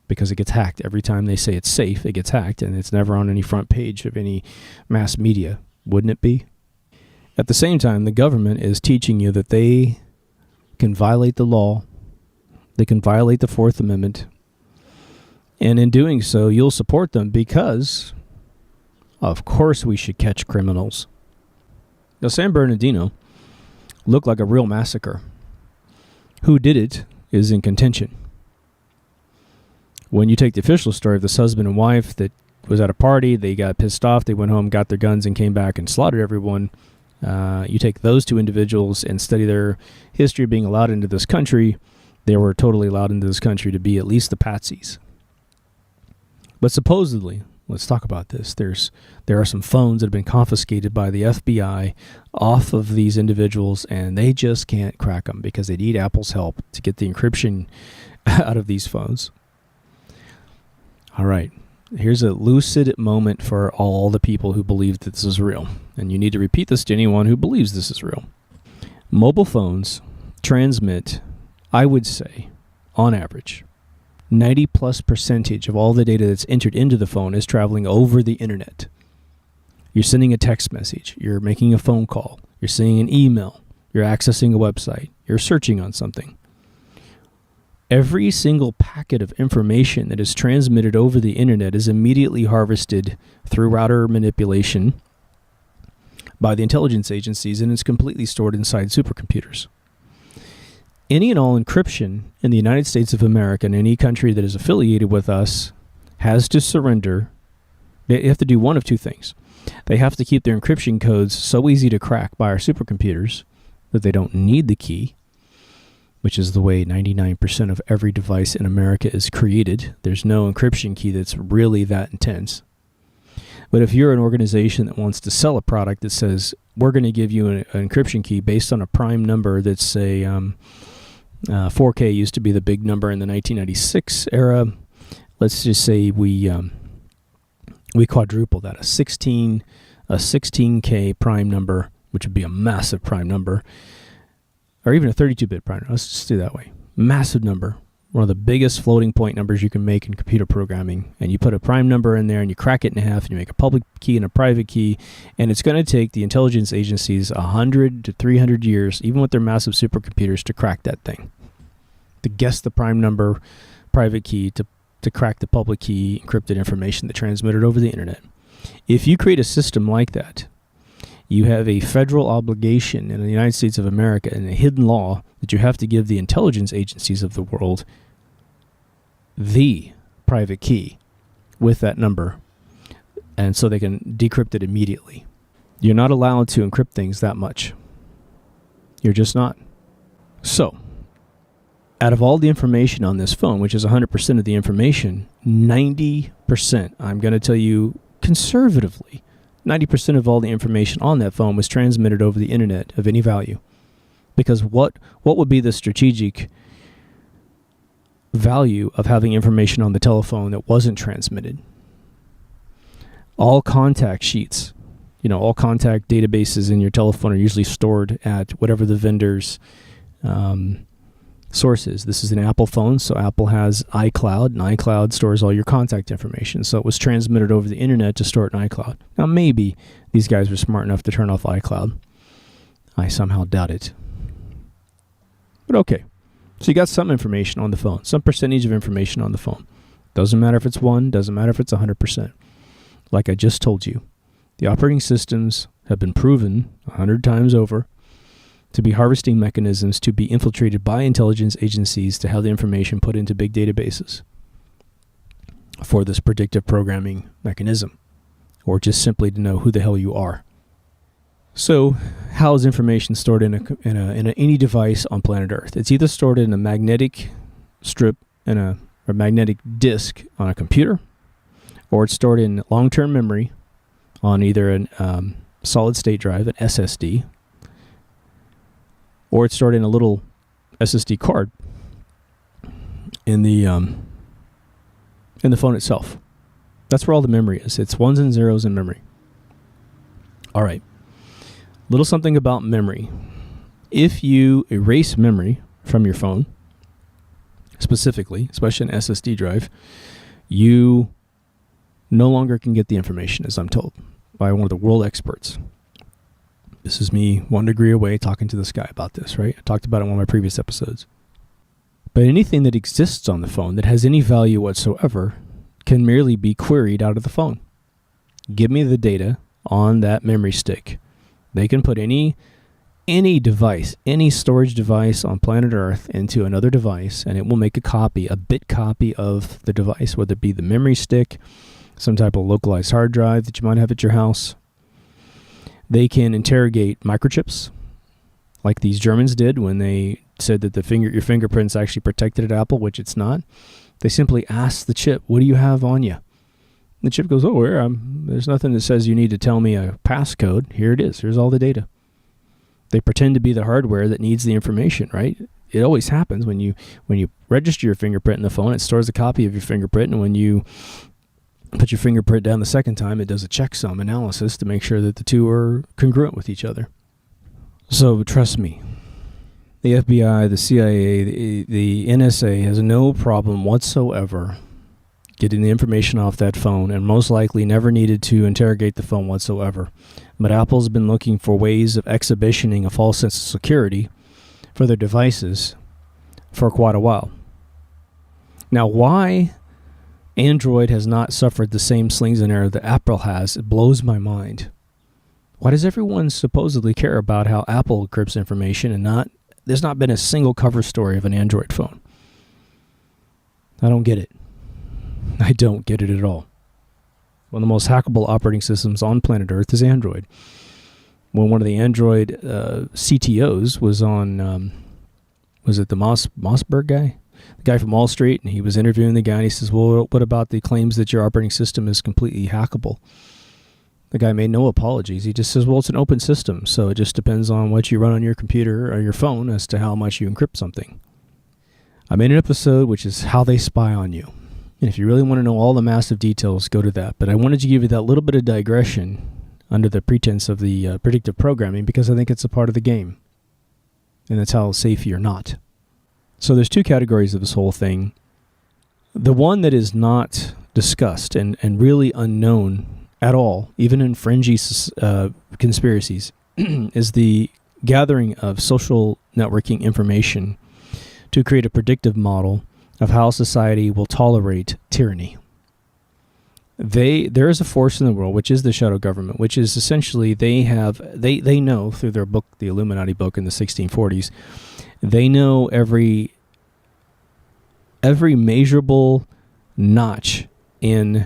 because it gets hacked. Every time they say it's safe, it gets hacked, and it's never on any front page of any mass media. Wouldn't it be? At the same time, the government is teaching you that they can violate the law, they can violate the Fourth Amendment, and in doing so, you'll support them because, of course, we should catch criminals. Now, San Bernardino looked like a real massacre. Who did it is in contention. When you take the official story of this husband and wife that was at a party, they got pissed off, they went home, got their guns, and came back and slaughtered everyone. You take those two individuals and study their history of being allowed into this country. They were totally allowed into this country to be at least the patsies. But supposedly, let's talk about this. There are some phones that have been confiscated by the FBI off of these individuals, and they just can't crack them because they need Apple's help to get the encryption out of these phones. All right, here's a lucid moment for all the people who believe that this is real, and you need to repeat this to anyone who believes this is real. Mobile phones transmit, I would say, on average, 90+% of all the data that's entered into the phone is traveling over the internet. You're sending a text message, you're making a phone call, you're sending an email, you're accessing a website, you're searching on something. Every single packet of information that is transmitted over the internet is immediately harvested through router manipulation by the intelligence agencies, and it's completely stored inside supercomputers. Any and all encryption in the United States of America and any country that is affiliated with us has to surrender. They have to do one of two things. They have to keep their encryption codes so easy to crack by our supercomputers that they don't need the key, which is the way 99% of every device in America is created. There's no encryption key that's really that intense. But if you're an organization that wants to sell a product that says, we're going to give you an encryption key based on a prime number that's, say, 4K used to be the big number in the 1996 era. Let's just say we quadruple that, a 16K prime number, which would be a massive prime number, or even a 32-bit prime number. Let's just do it that way. Massive number, one of the biggest floating point numbers you can make in computer programming. And you put a prime number in there and you crack it in half and you make a public key and a private key. And it's going to take the intelligence agencies 100 to 300 years, even with their massive supercomputers, to crack that thing. To guess the prime number, private key, to crack the public key, encrypted information that transmitted over the internet. If you create a system like that, you have a federal obligation in the United States of America and a hidden law that you have to give the intelligence agencies of the world the private key with that number, and so they can decrypt it immediately. You're not allowed to encrypt things that much. You're just not. So, out of all the information on this phone, which is 100% of the information, 90%, I'm going to tell you conservatively, 90% of all the information on that phone was transmitted over the internet of any value. Because what would be the strategic value of having information on the telephone that wasn't transmitted? All contact sheets, all contact databases in your telephone are usually stored at whatever the vendor's source is. This is an Apple phone, so Apple has iCloud, and iCloud stores all your contact information. So it was transmitted over the internet to store it in iCloud. Now, maybe these guys were smart enough to turn off iCloud. I somehow doubt it. But okay, so you got some information on the phone, some percentage of information on the phone. Doesn't matter if it's 1, doesn't matter if it's 100%. Like I just told you, the operating systems have been proven 100 times over to be harvesting mechanisms to be infiltrated by intelligence agencies to have the information put into big databases for this predictive programming mechanism. or just simply to know who the hell you are. So, how is information stored in any device on planet Earth? It's either stored in a magnetic strip or magnetic disk on a computer, or it's stored in long-term memory on either a solid-state drive, an SSD, or it's stored in a little SSD card in the phone itself. That's where all the memory is. It's ones and zeros in memory. All right. Little something about memory. If you erase memory from your phone, specifically, especially an SSD drive, you no longer can get the information, as I'm told by one of the world experts. This is me 1 degree away talking to this guy about this, right? I talked about it in one of my previous episodes. But anything that exists on the phone that has any value whatsoever can merely be queried out of the phone. Give me the data on that memory stick. They can put any device, any storage device on planet Earth into another device, and it will make a bit copy of the device, whether it be the memory stick, some type of localized hard drive that you might have at your house. They can interrogate microchips, like these Germans did when they said that your fingerprints actually protected at Apple, which it's not. They simply ask the chip, "What do you have on you?" The chip goes, "Oh, there's nothing that says you need to tell me a passcode. Here it is. Here's all the data." They pretend to be the hardware that needs the information, right? It always happens when you register your fingerprint in the phone, it stores a copy of your fingerprint, and when you put your fingerprint down the second time, it does a checksum analysis to make sure that the two are congruent with each other. So trust me, the FBI, the CIA, the NSA has no problem whatsoever getting the information off that phone, and most likely never needed to interrogate the phone whatsoever. But Apple's been looking for ways of exhibitioning a false sense of security for their devices for quite a while. Now, why Android has not suffered the same slings and arrows that Apple has, it blows my mind. Why does everyone supposedly care about how Apple encrypts information and there's not been a single cover story of an Android phone? I don't get it. I don't get it at all. One of the most hackable operating systems on planet Earth is Android. When one of the Android CTOs was on, was it the Mossberg guy? The guy from Wall Street, and he was interviewing the guy, and he says, "Well, what about the claims that your operating system is completely hackable?" The guy made no apologies. He just says, "Well, it's an open system, so it just depends on what you run on your computer or your phone as to how much you encrypt something." I made an episode which is how they spy on you. And if you really want to know all the massive details, go to that. But I wanted to give you that little bit of digression under the pretense of the predictive programming because I think it's a part of the game. And that's how safe you're not. So there's two categories of this whole thing. The one that is not discussed and really unknown at all, even in fringy conspiracies, is the gathering of social networking information to create a predictive model of how society will tolerate tyranny. There is a force in the world, which is the shadow government, which is essentially they know through their book, the Illuminati book in the 1640s, they know every measurable notch in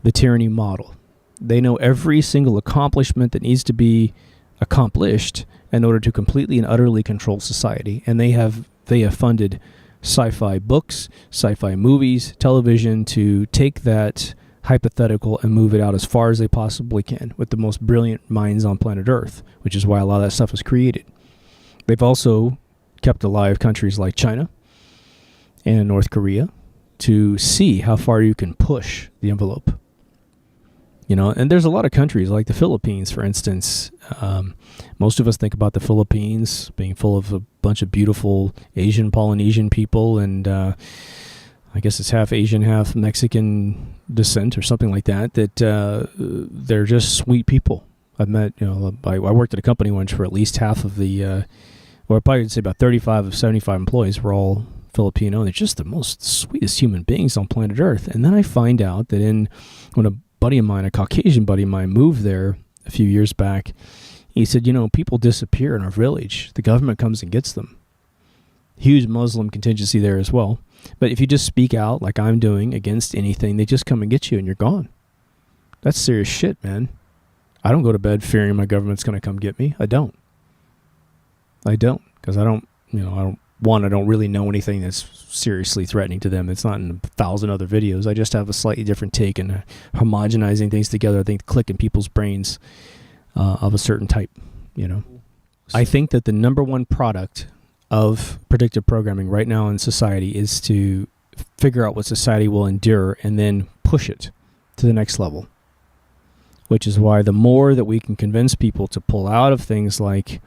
the tyranny model. They know every single accomplishment that needs to be accomplished in order to completely and utterly control society. And they have funded sci-fi books, sci-fi movies, television to take that hypothetical and move it out as far as they possibly can with the most brilliant minds on planet Earth, which is why a lot of that stuff was created. They've also kept alive countries like China and North Korea to see how far you can push the envelope. And there's a lot of countries like the Philippines, for instance. Most of us think about the Philippines being full of a bunch of beautiful Asian, Polynesian people, and I guess it's half Asian, half Mexican descent or something like that, they're just sweet people. I've met, I worked at a company once where at least half of the, I'd probably say about 35 of 75 employees were all Filipino. They're just the most sweetest human beings on planet Earth. And then I find out that when a Caucasian buddy of mine moved there a few years back, he said, people disappear in our village. The government comes and gets them. Huge Muslim contingency there as well. But if you just speak out like I'm doing against anything, they just come and get you and you're gone. That's serious shit, man. I don't go to bed fearing my government's going to come get me. I don't. Because I don't really know anything that's seriously threatening to them. It's not in 1,000 other videos. I just have a slightly different take and homogenizing things together. I think click in people's brains of a certain type, I think that the number one product of predictive programming right now in society is to figure out what society will endure and then push it to the next level, which is why the more that we can convince people to pull out of things like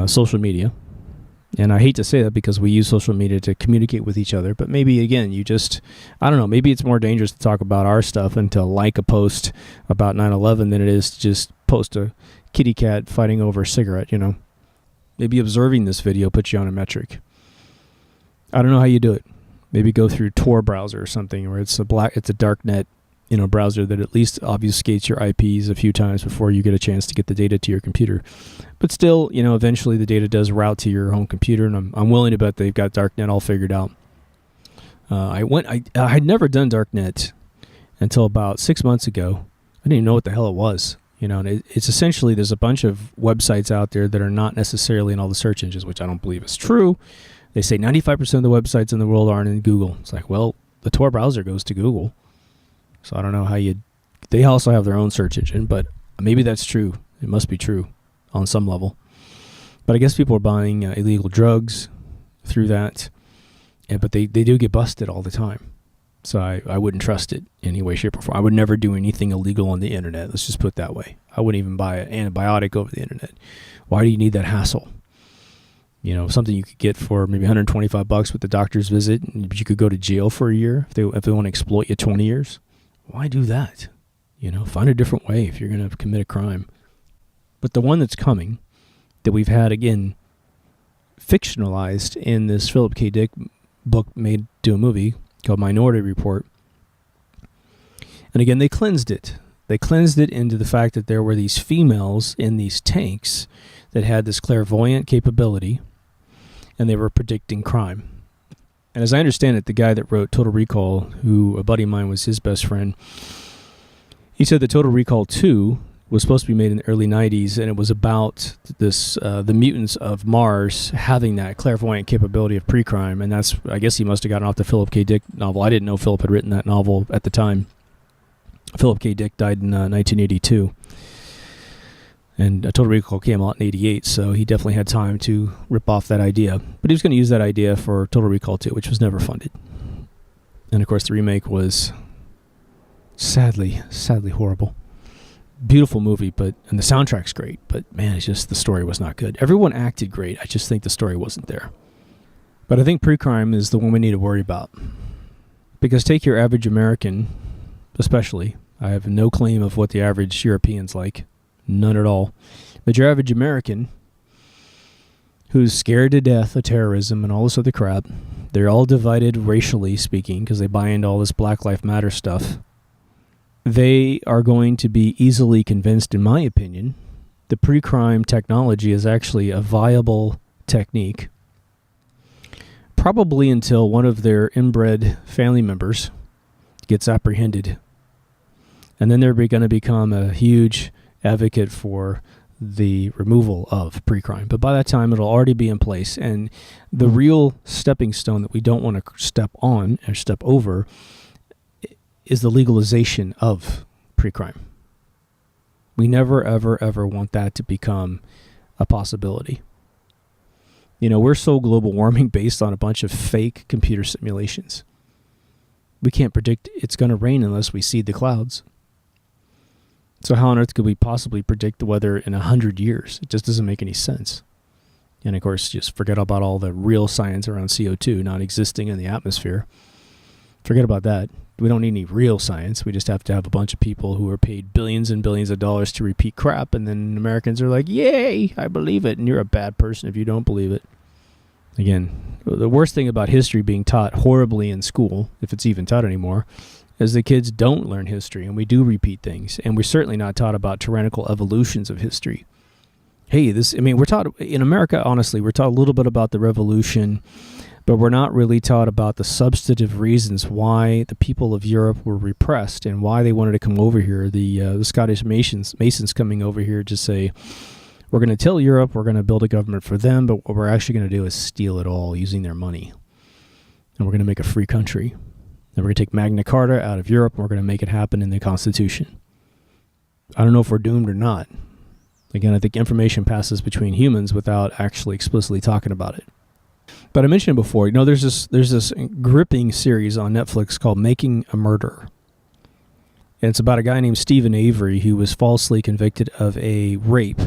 social media, and I hate to say that because we use social media to communicate with each other, but maybe, again, I don't know, maybe it's more dangerous to talk about our stuff and to like a post about 9/11 than it is to just post a kitty cat fighting over a cigarette, Maybe observing this video puts you on a metric. I don't know how you do it. Maybe go through Tor browser or something, where it's a dark net, browser that at least obfuscates your IPs a few times before you get a chance to get the data to your computer. But still, eventually the data does route to your home computer, and I'm willing to bet they've got darknet all figured out. I had never done darknet until about 6 months ago. I didn't even know what the hell it was. And it's essentially, there's a bunch of websites out there that are not necessarily in all the search engines, which I don't believe is true. They say 95% of the websites in the world aren't in Google. It's like, well, the Tor browser goes to Google. So I don't know how they also have their own search engine, but maybe that's true. It must be true on some level. But I guess people are buying illegal drugs through that, but they do get busted all the time. So I wouldn't trust it in any way, shape, or form. I would never do anything illegal on the internet. Let's just put it that way. I wouldn't even buy an antibiotic over the internet. Why do you need that hassle? Something you could get for maybe $125 with the doctor's visit, but you could go to jail for a year if they want to exploit you 20 years. Why do that? Find a different way if you're going to commit a crime. But the one that's coming, that we've had, again, fictionalized in this Philip K. Dick book made to a movie called Minority Report. And again, they cleansed it. They cleansed it into the fact that there were these females in these tanks that had this clairvoyant capability, and they were predicting crime. And as I understand it, the guy that wrote Total Recall, who a buddy of mine was his best friend, he said that Total Recall 2 was supposed to be made in the early 90s, and it was about the mutants of Mars having that clairvoyant capability of pre-crime, and that's, I guess he must have gotten off the Philip K. Dick novel. I didn't know Philip had written that novel at the time. Philip K. Dick died in 1982. And Total Recall came out in 88, so he definitely had time to rip off that idea. But he was going to use that idea for Total Recall 2, which was never funded. And of course, the remake was sadly horrible. Beautiful movie, and the soundtrack's great, but man, it's just the story was not good. Everyone acted great. I just think the story wasn't there. But I think pre-crime is the one we need to worry about. Because take your average American, especially. I have no claim of what the average European's like. None at all. But your average American who's scared to death of terrorism and all this other crap, they're all divided racially speaking because they buy into all this Black Lives Matter stuff. They are going to be easily convinced, in my opinion, the pre-crime technology is actually a viable technique, probably until one of their inbred family members gets apprehended. And then they're going to become a huge advocate for the removal of pre-crime. But by that time, it'll already be in place. And the real stepping stone that we don't want to step on or step over is the legalization of pre-crime. We never, ever, ever want that to become a possibility. We're so global warming based on a bunch of fake computer simulations. We can't predict it's going to rain unless we see the clouds. So how on earth could we possibly predict the weather in 100 years? It just doesn't make any sense. And of course, just forget about all the real science around CO2 not existing in the atmosphere. Forget about that. We don't need any real science. We just have to have a bunch of people who are paid billions and billions of dollars to repeat crap, and then Americans are like, yay, I believe it, and you're a bad person if you don't believe it. Again, the worst thing about history being taught horribly in school, if it's even taught anymore, is the kids don't learn history, and we do repeat things, and we're certainly not taught about tyrannical evolutions of history. Hey, we're taught, in America, honestly, we're taught a little bit about the revolution, But we're not really taught about the substantive reasons why the people of Europe were repressed and why they wanted to come over here. The Scottish Masons coming over here to say, we're going to tell Europe we're going to build a government for them, but what we're actually going to do is steal it all using their money. And we're going to make a free country. And we're going to take Magna Carta out of Europe, and we're going to make it happen in the Constitution. I don't know if we're doomed or not. Again, I think information passes between humans without actually explicitly talking about it. But I mentioned it before, there's this gripping series on Netflix called Making a Murderer. And it's about a guy named Stephen Avery who was falsely convicted of a rape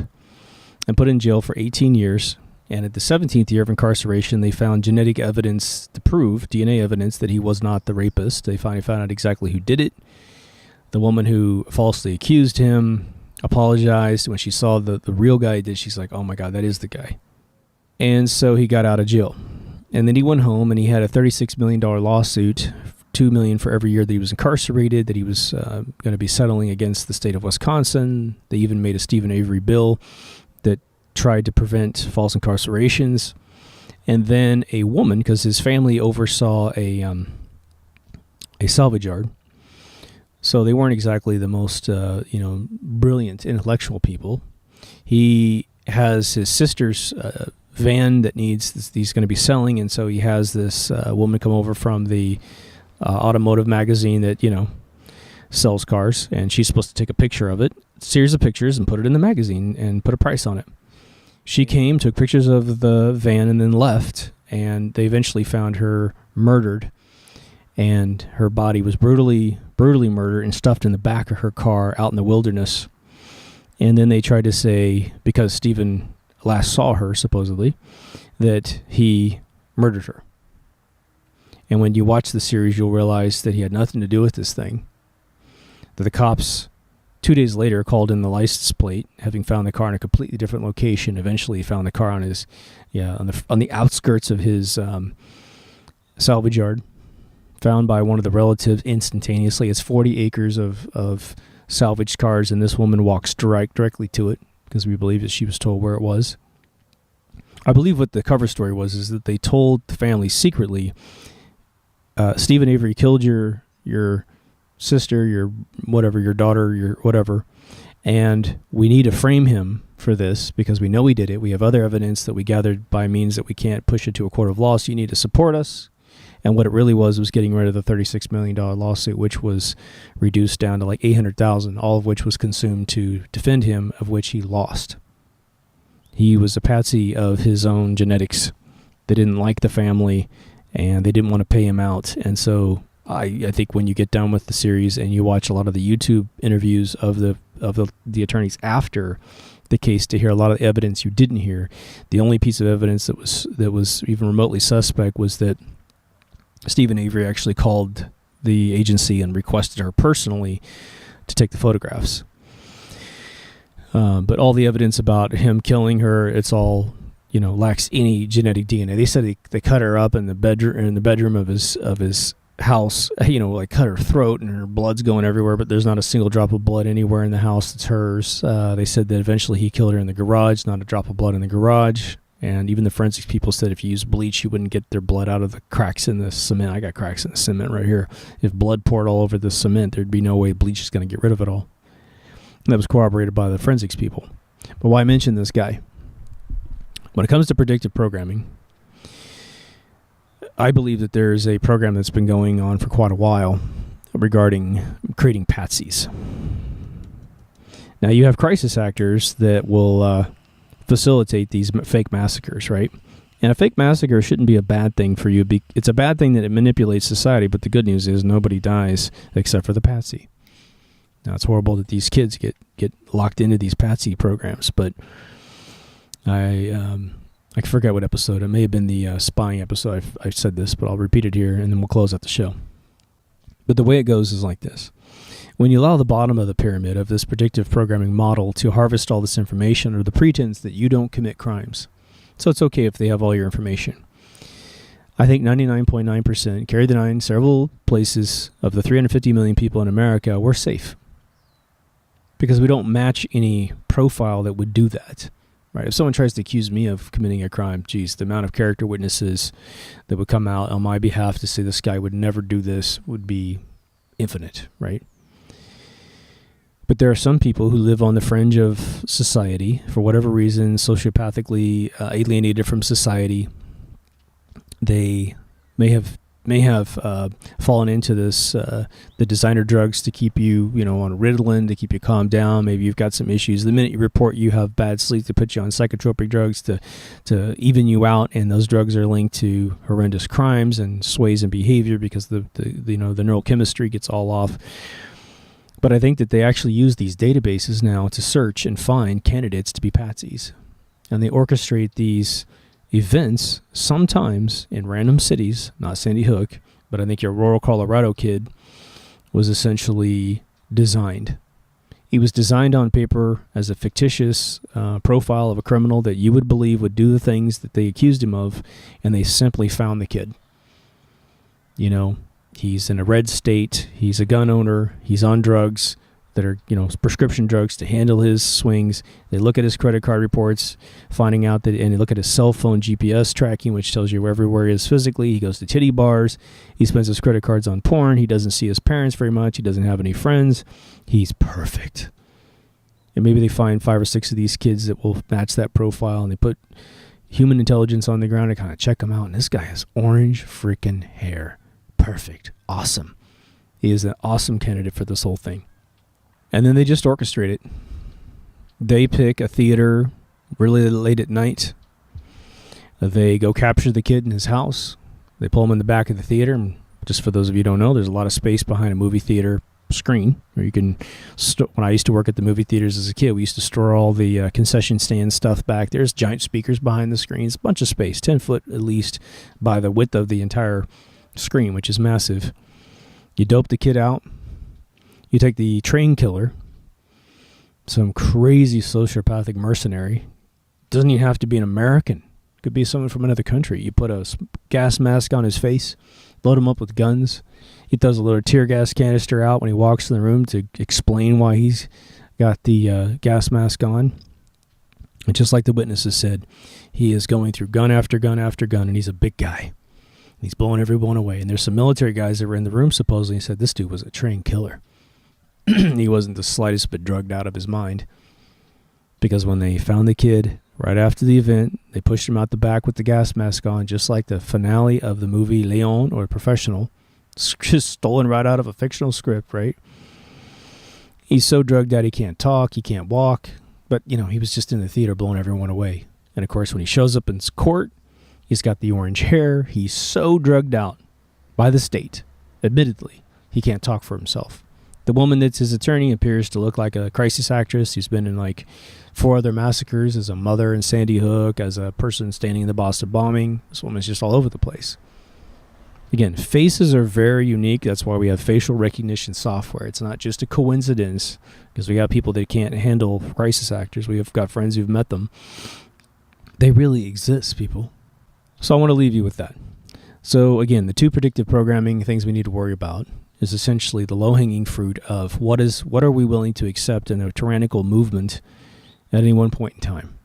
and put in jail for 18 years. And at the 17th year of incarceration, they found genetic evidence to prove, DNA evidence, that he was not the rapist. They finally found out exactly who did it. The woman who falsely accused him apologized. When she saw the real guy did, she's like, oh my God, that is the guy. And so he got out of jail. And then he went home and he had a $36 million lawsuit, $2 million for every year that he was incarcerated, that he was going to be settling against the state of Wisconsin. They even made a Stephen Avery bill that tried to prevent false incarcerations. And then a woman, because his family oversaw a salvage yard, so they weren't exactly the most brilliant intellectual people. He has his sister's van that he's going to be selling, and so he has this woman come over from the automotive magazine that sells cars, and she's supposed to take a picture of it, series of pictures, and put it in the magazine and put a price on it. She came, took pictures of the van, and then left, and they eventually found her murdered, and her body was brutally murdered and stuffed in the back of her car out in the wilderness. And then they tried to say, because Stephen last saw her, supposedly, that he murdered her. And when you watch the series, you'll realize that he had nothing to do with this thing. That the cops, 2 days later, called in the license plate, having found the car in a completely different location. Eventually, he found the car on the outskirts of his salvage yard, found by one of the relatives instantaneously. It's 40 acres of salvaged cars, and this woman walks directly to it, because we believe that she was told where it was. I believe what the cover story was is that they told the family secretly, Stephen Avery killed your sister, your whatever, your daughter, your whatever, and we need to frame him for this because we know he did it. We have other evidence that we gathered by means that we can't push it to a court of law, so you need to support us. And what it really was getting rid of the $36 million lawsuit, which was reduced down to like $800,000, all of which was consumed to defend him, of which he lost. He was a patsy of his own genetics. They didn't like the family, and they didn't want to pay him out. And so I think when you get done with the series and you watch a lot of the YouTube interviews of the attorneys after the case to hear a lot of the evidence you didn't hear, the only piece of evidence that was even remotely suspect was that Stephen Avery actually called the agency and requested her personally to take the photographs. But all the evidence about him killing her, it's all, lacks any genetic DNA. They said they cut her up in the bedroom of his house, like cut her throat and her blood's going everywhere, but there's not a single drop of blood anywhere in the house that's hers. They said that eventually he killed her in the garage, not a drop of blood in the garage. And even the forensics people said if you use bleach, you wouldn't get their blood out of the cracks in the cement. I got cracks in the cement right here. If blood poured all over the cement, there'd be no way bleach is going to get rid of it all. And that was corroborated by the forensics people. But why mention this guy? When it comes to predictive programming, I believe that there is a program that's been going on for quite a while regarding creating patsies. Now, you have crisis actors that will facilitate these fake massacres, right? And a fake massacre shouldn't be a bad thing for you. It's a bad thing that it manipulates society, but the good news is nobody dies except for the patsy. Now, it's horrible that these kids get locked into these patsy programs, but I forget what episode. It may have been the spying episode. I said this, but I'll repeat it here, and then we'll close out the show. But the way it goes is like this. When you allow the bottom of the pyramid of this predictive programming model to harvest all this information under the pretense that you don't commit crimes, so it's okay if they have all your information. I think 99.9% carry the nine, several places of the 350 million people in America, we're safe. Because we don't match any profile that would do that. right? If someone tries to accuse me of committing a crime, geez, the amount of character witnesses that would come out on my behalf to say this guy would never do this would be infinite, right? But there are some people who live on the fringe of society for whatever reason, sociopathically alienated from society. They may have fallen into this the designer drugs to keep you on Ritalin to keep you calmed down. Maybe you've got some issues. The minute you report you have bad sleep, to put you on psychotropic drugs to even you out, and those drugs are linked to horrendous crimes and sways in behavior because the neurochemistry gets all off. But I think that they actually use these databases now to search and find candidates to be patsies. And they orchestrate these events sometimes in random cities, not Sandy Hook, but I think your rural Colorado kid was essentially designed. He was designed on paper as a fictitious profile of a criminal that you would believe would do the things that they accused him of, and they simply found the kid. He's in a red state. He's a gun owner. He's on drugs that are, prescription drugs to handle his swings. They look at his credit card reports, finding out that, and they look at his cell phone GPS tracking, which tells you everywhere he is physically. He goes to titty bars. He spends his credit cards on porn. He doesn't see his parents very much. He doesn't have any friends. He's perfect. And maybe they find 5 or 6 of these kids that will match that profile, and they put human intelligence on the ground to kind of check them out. And this guy has orange freaking hair. Perfect. Awesome. He is an awesome candidate for this whole thing. And then they just orchestrate it. They pick a theater really late at night. They go capture the kid in his house. They pull him in the back of the theater. And just for those of you who don't know, there's a lot of space behind a movie theater screen where you can when I used to work at the movie theaters as a kid, we used to store all the concession stand stuff back. There's giant speakers behind the screens, a bunch of space, 10 foot at least by the width of the entire screen, which is massive. You dope the kid out. You take the train killer, some crazy sociopathic mercenary. Doesn't even have to be an American. Could be someone from another country. You put a gas mask on his face, load him up with guns. He throws a little tear gas canister out when he walks in the room to explain why he's got the gas mask on. And just like the witnesses said, he is going through gun after gun after gun, and he's a big guy. He's blowing everyone away. And there's some military guys that were in the room supposedly and said this dude was a trained killer. He wasn't the slightest bit drugged out of his mind. Because when they found the kid right after the event, they pushed him out the back with the gas mask on, just like the finale of the movie Leon or Professional. Just stolen right out of a fictional script, right? He's so drugged out he can't talk, he can't walk. But, he was just in the theater blowing everyone away. And, of course, when he shows up in court, he's got the orange hair. He's so drugged out by the state. Admittedly, he can't talk for himself. The woman that's his attorney appears to look like a crisis actress who's been in like 4 other massacres, as a mother in Sandy Hook, as a person standing in the Boston bombing. This woman's just all over the place. Again, faces are very unique. That's why we have facial recognition software. It's not just a coincidence because we got people that can't handle crisis actors. We have got friends who've met them. They really exist, people. So I want to leave you with that. So again, the 2 predictive programming things we need to worry about is essentially the low-hanging fruit of what are we willing to accept in a tyrannical movement at any one point in time.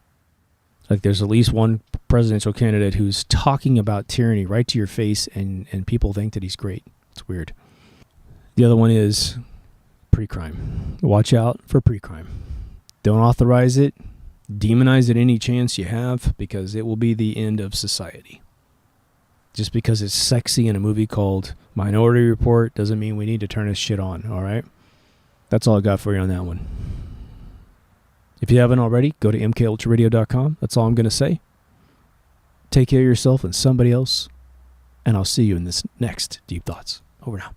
Like there's at least one presidential candidate who's talking about tyranny right to your face, and people think that he's great. It's weird. The other one is pre-crime. Watch out for pre-crime. Don't authorize it. Demonize it any chance you have, because it will be the end of society. Just because it's sexy in a movie called Minority Report doesn't mean we need to turn this shit on, all right? That's all I got for you on that one. If you haven't already, go to mkultraradio.com. That's all I'm going to say. Take care of yourself and somebody else, and I'll see you in this next Deep Thoughts. Over now.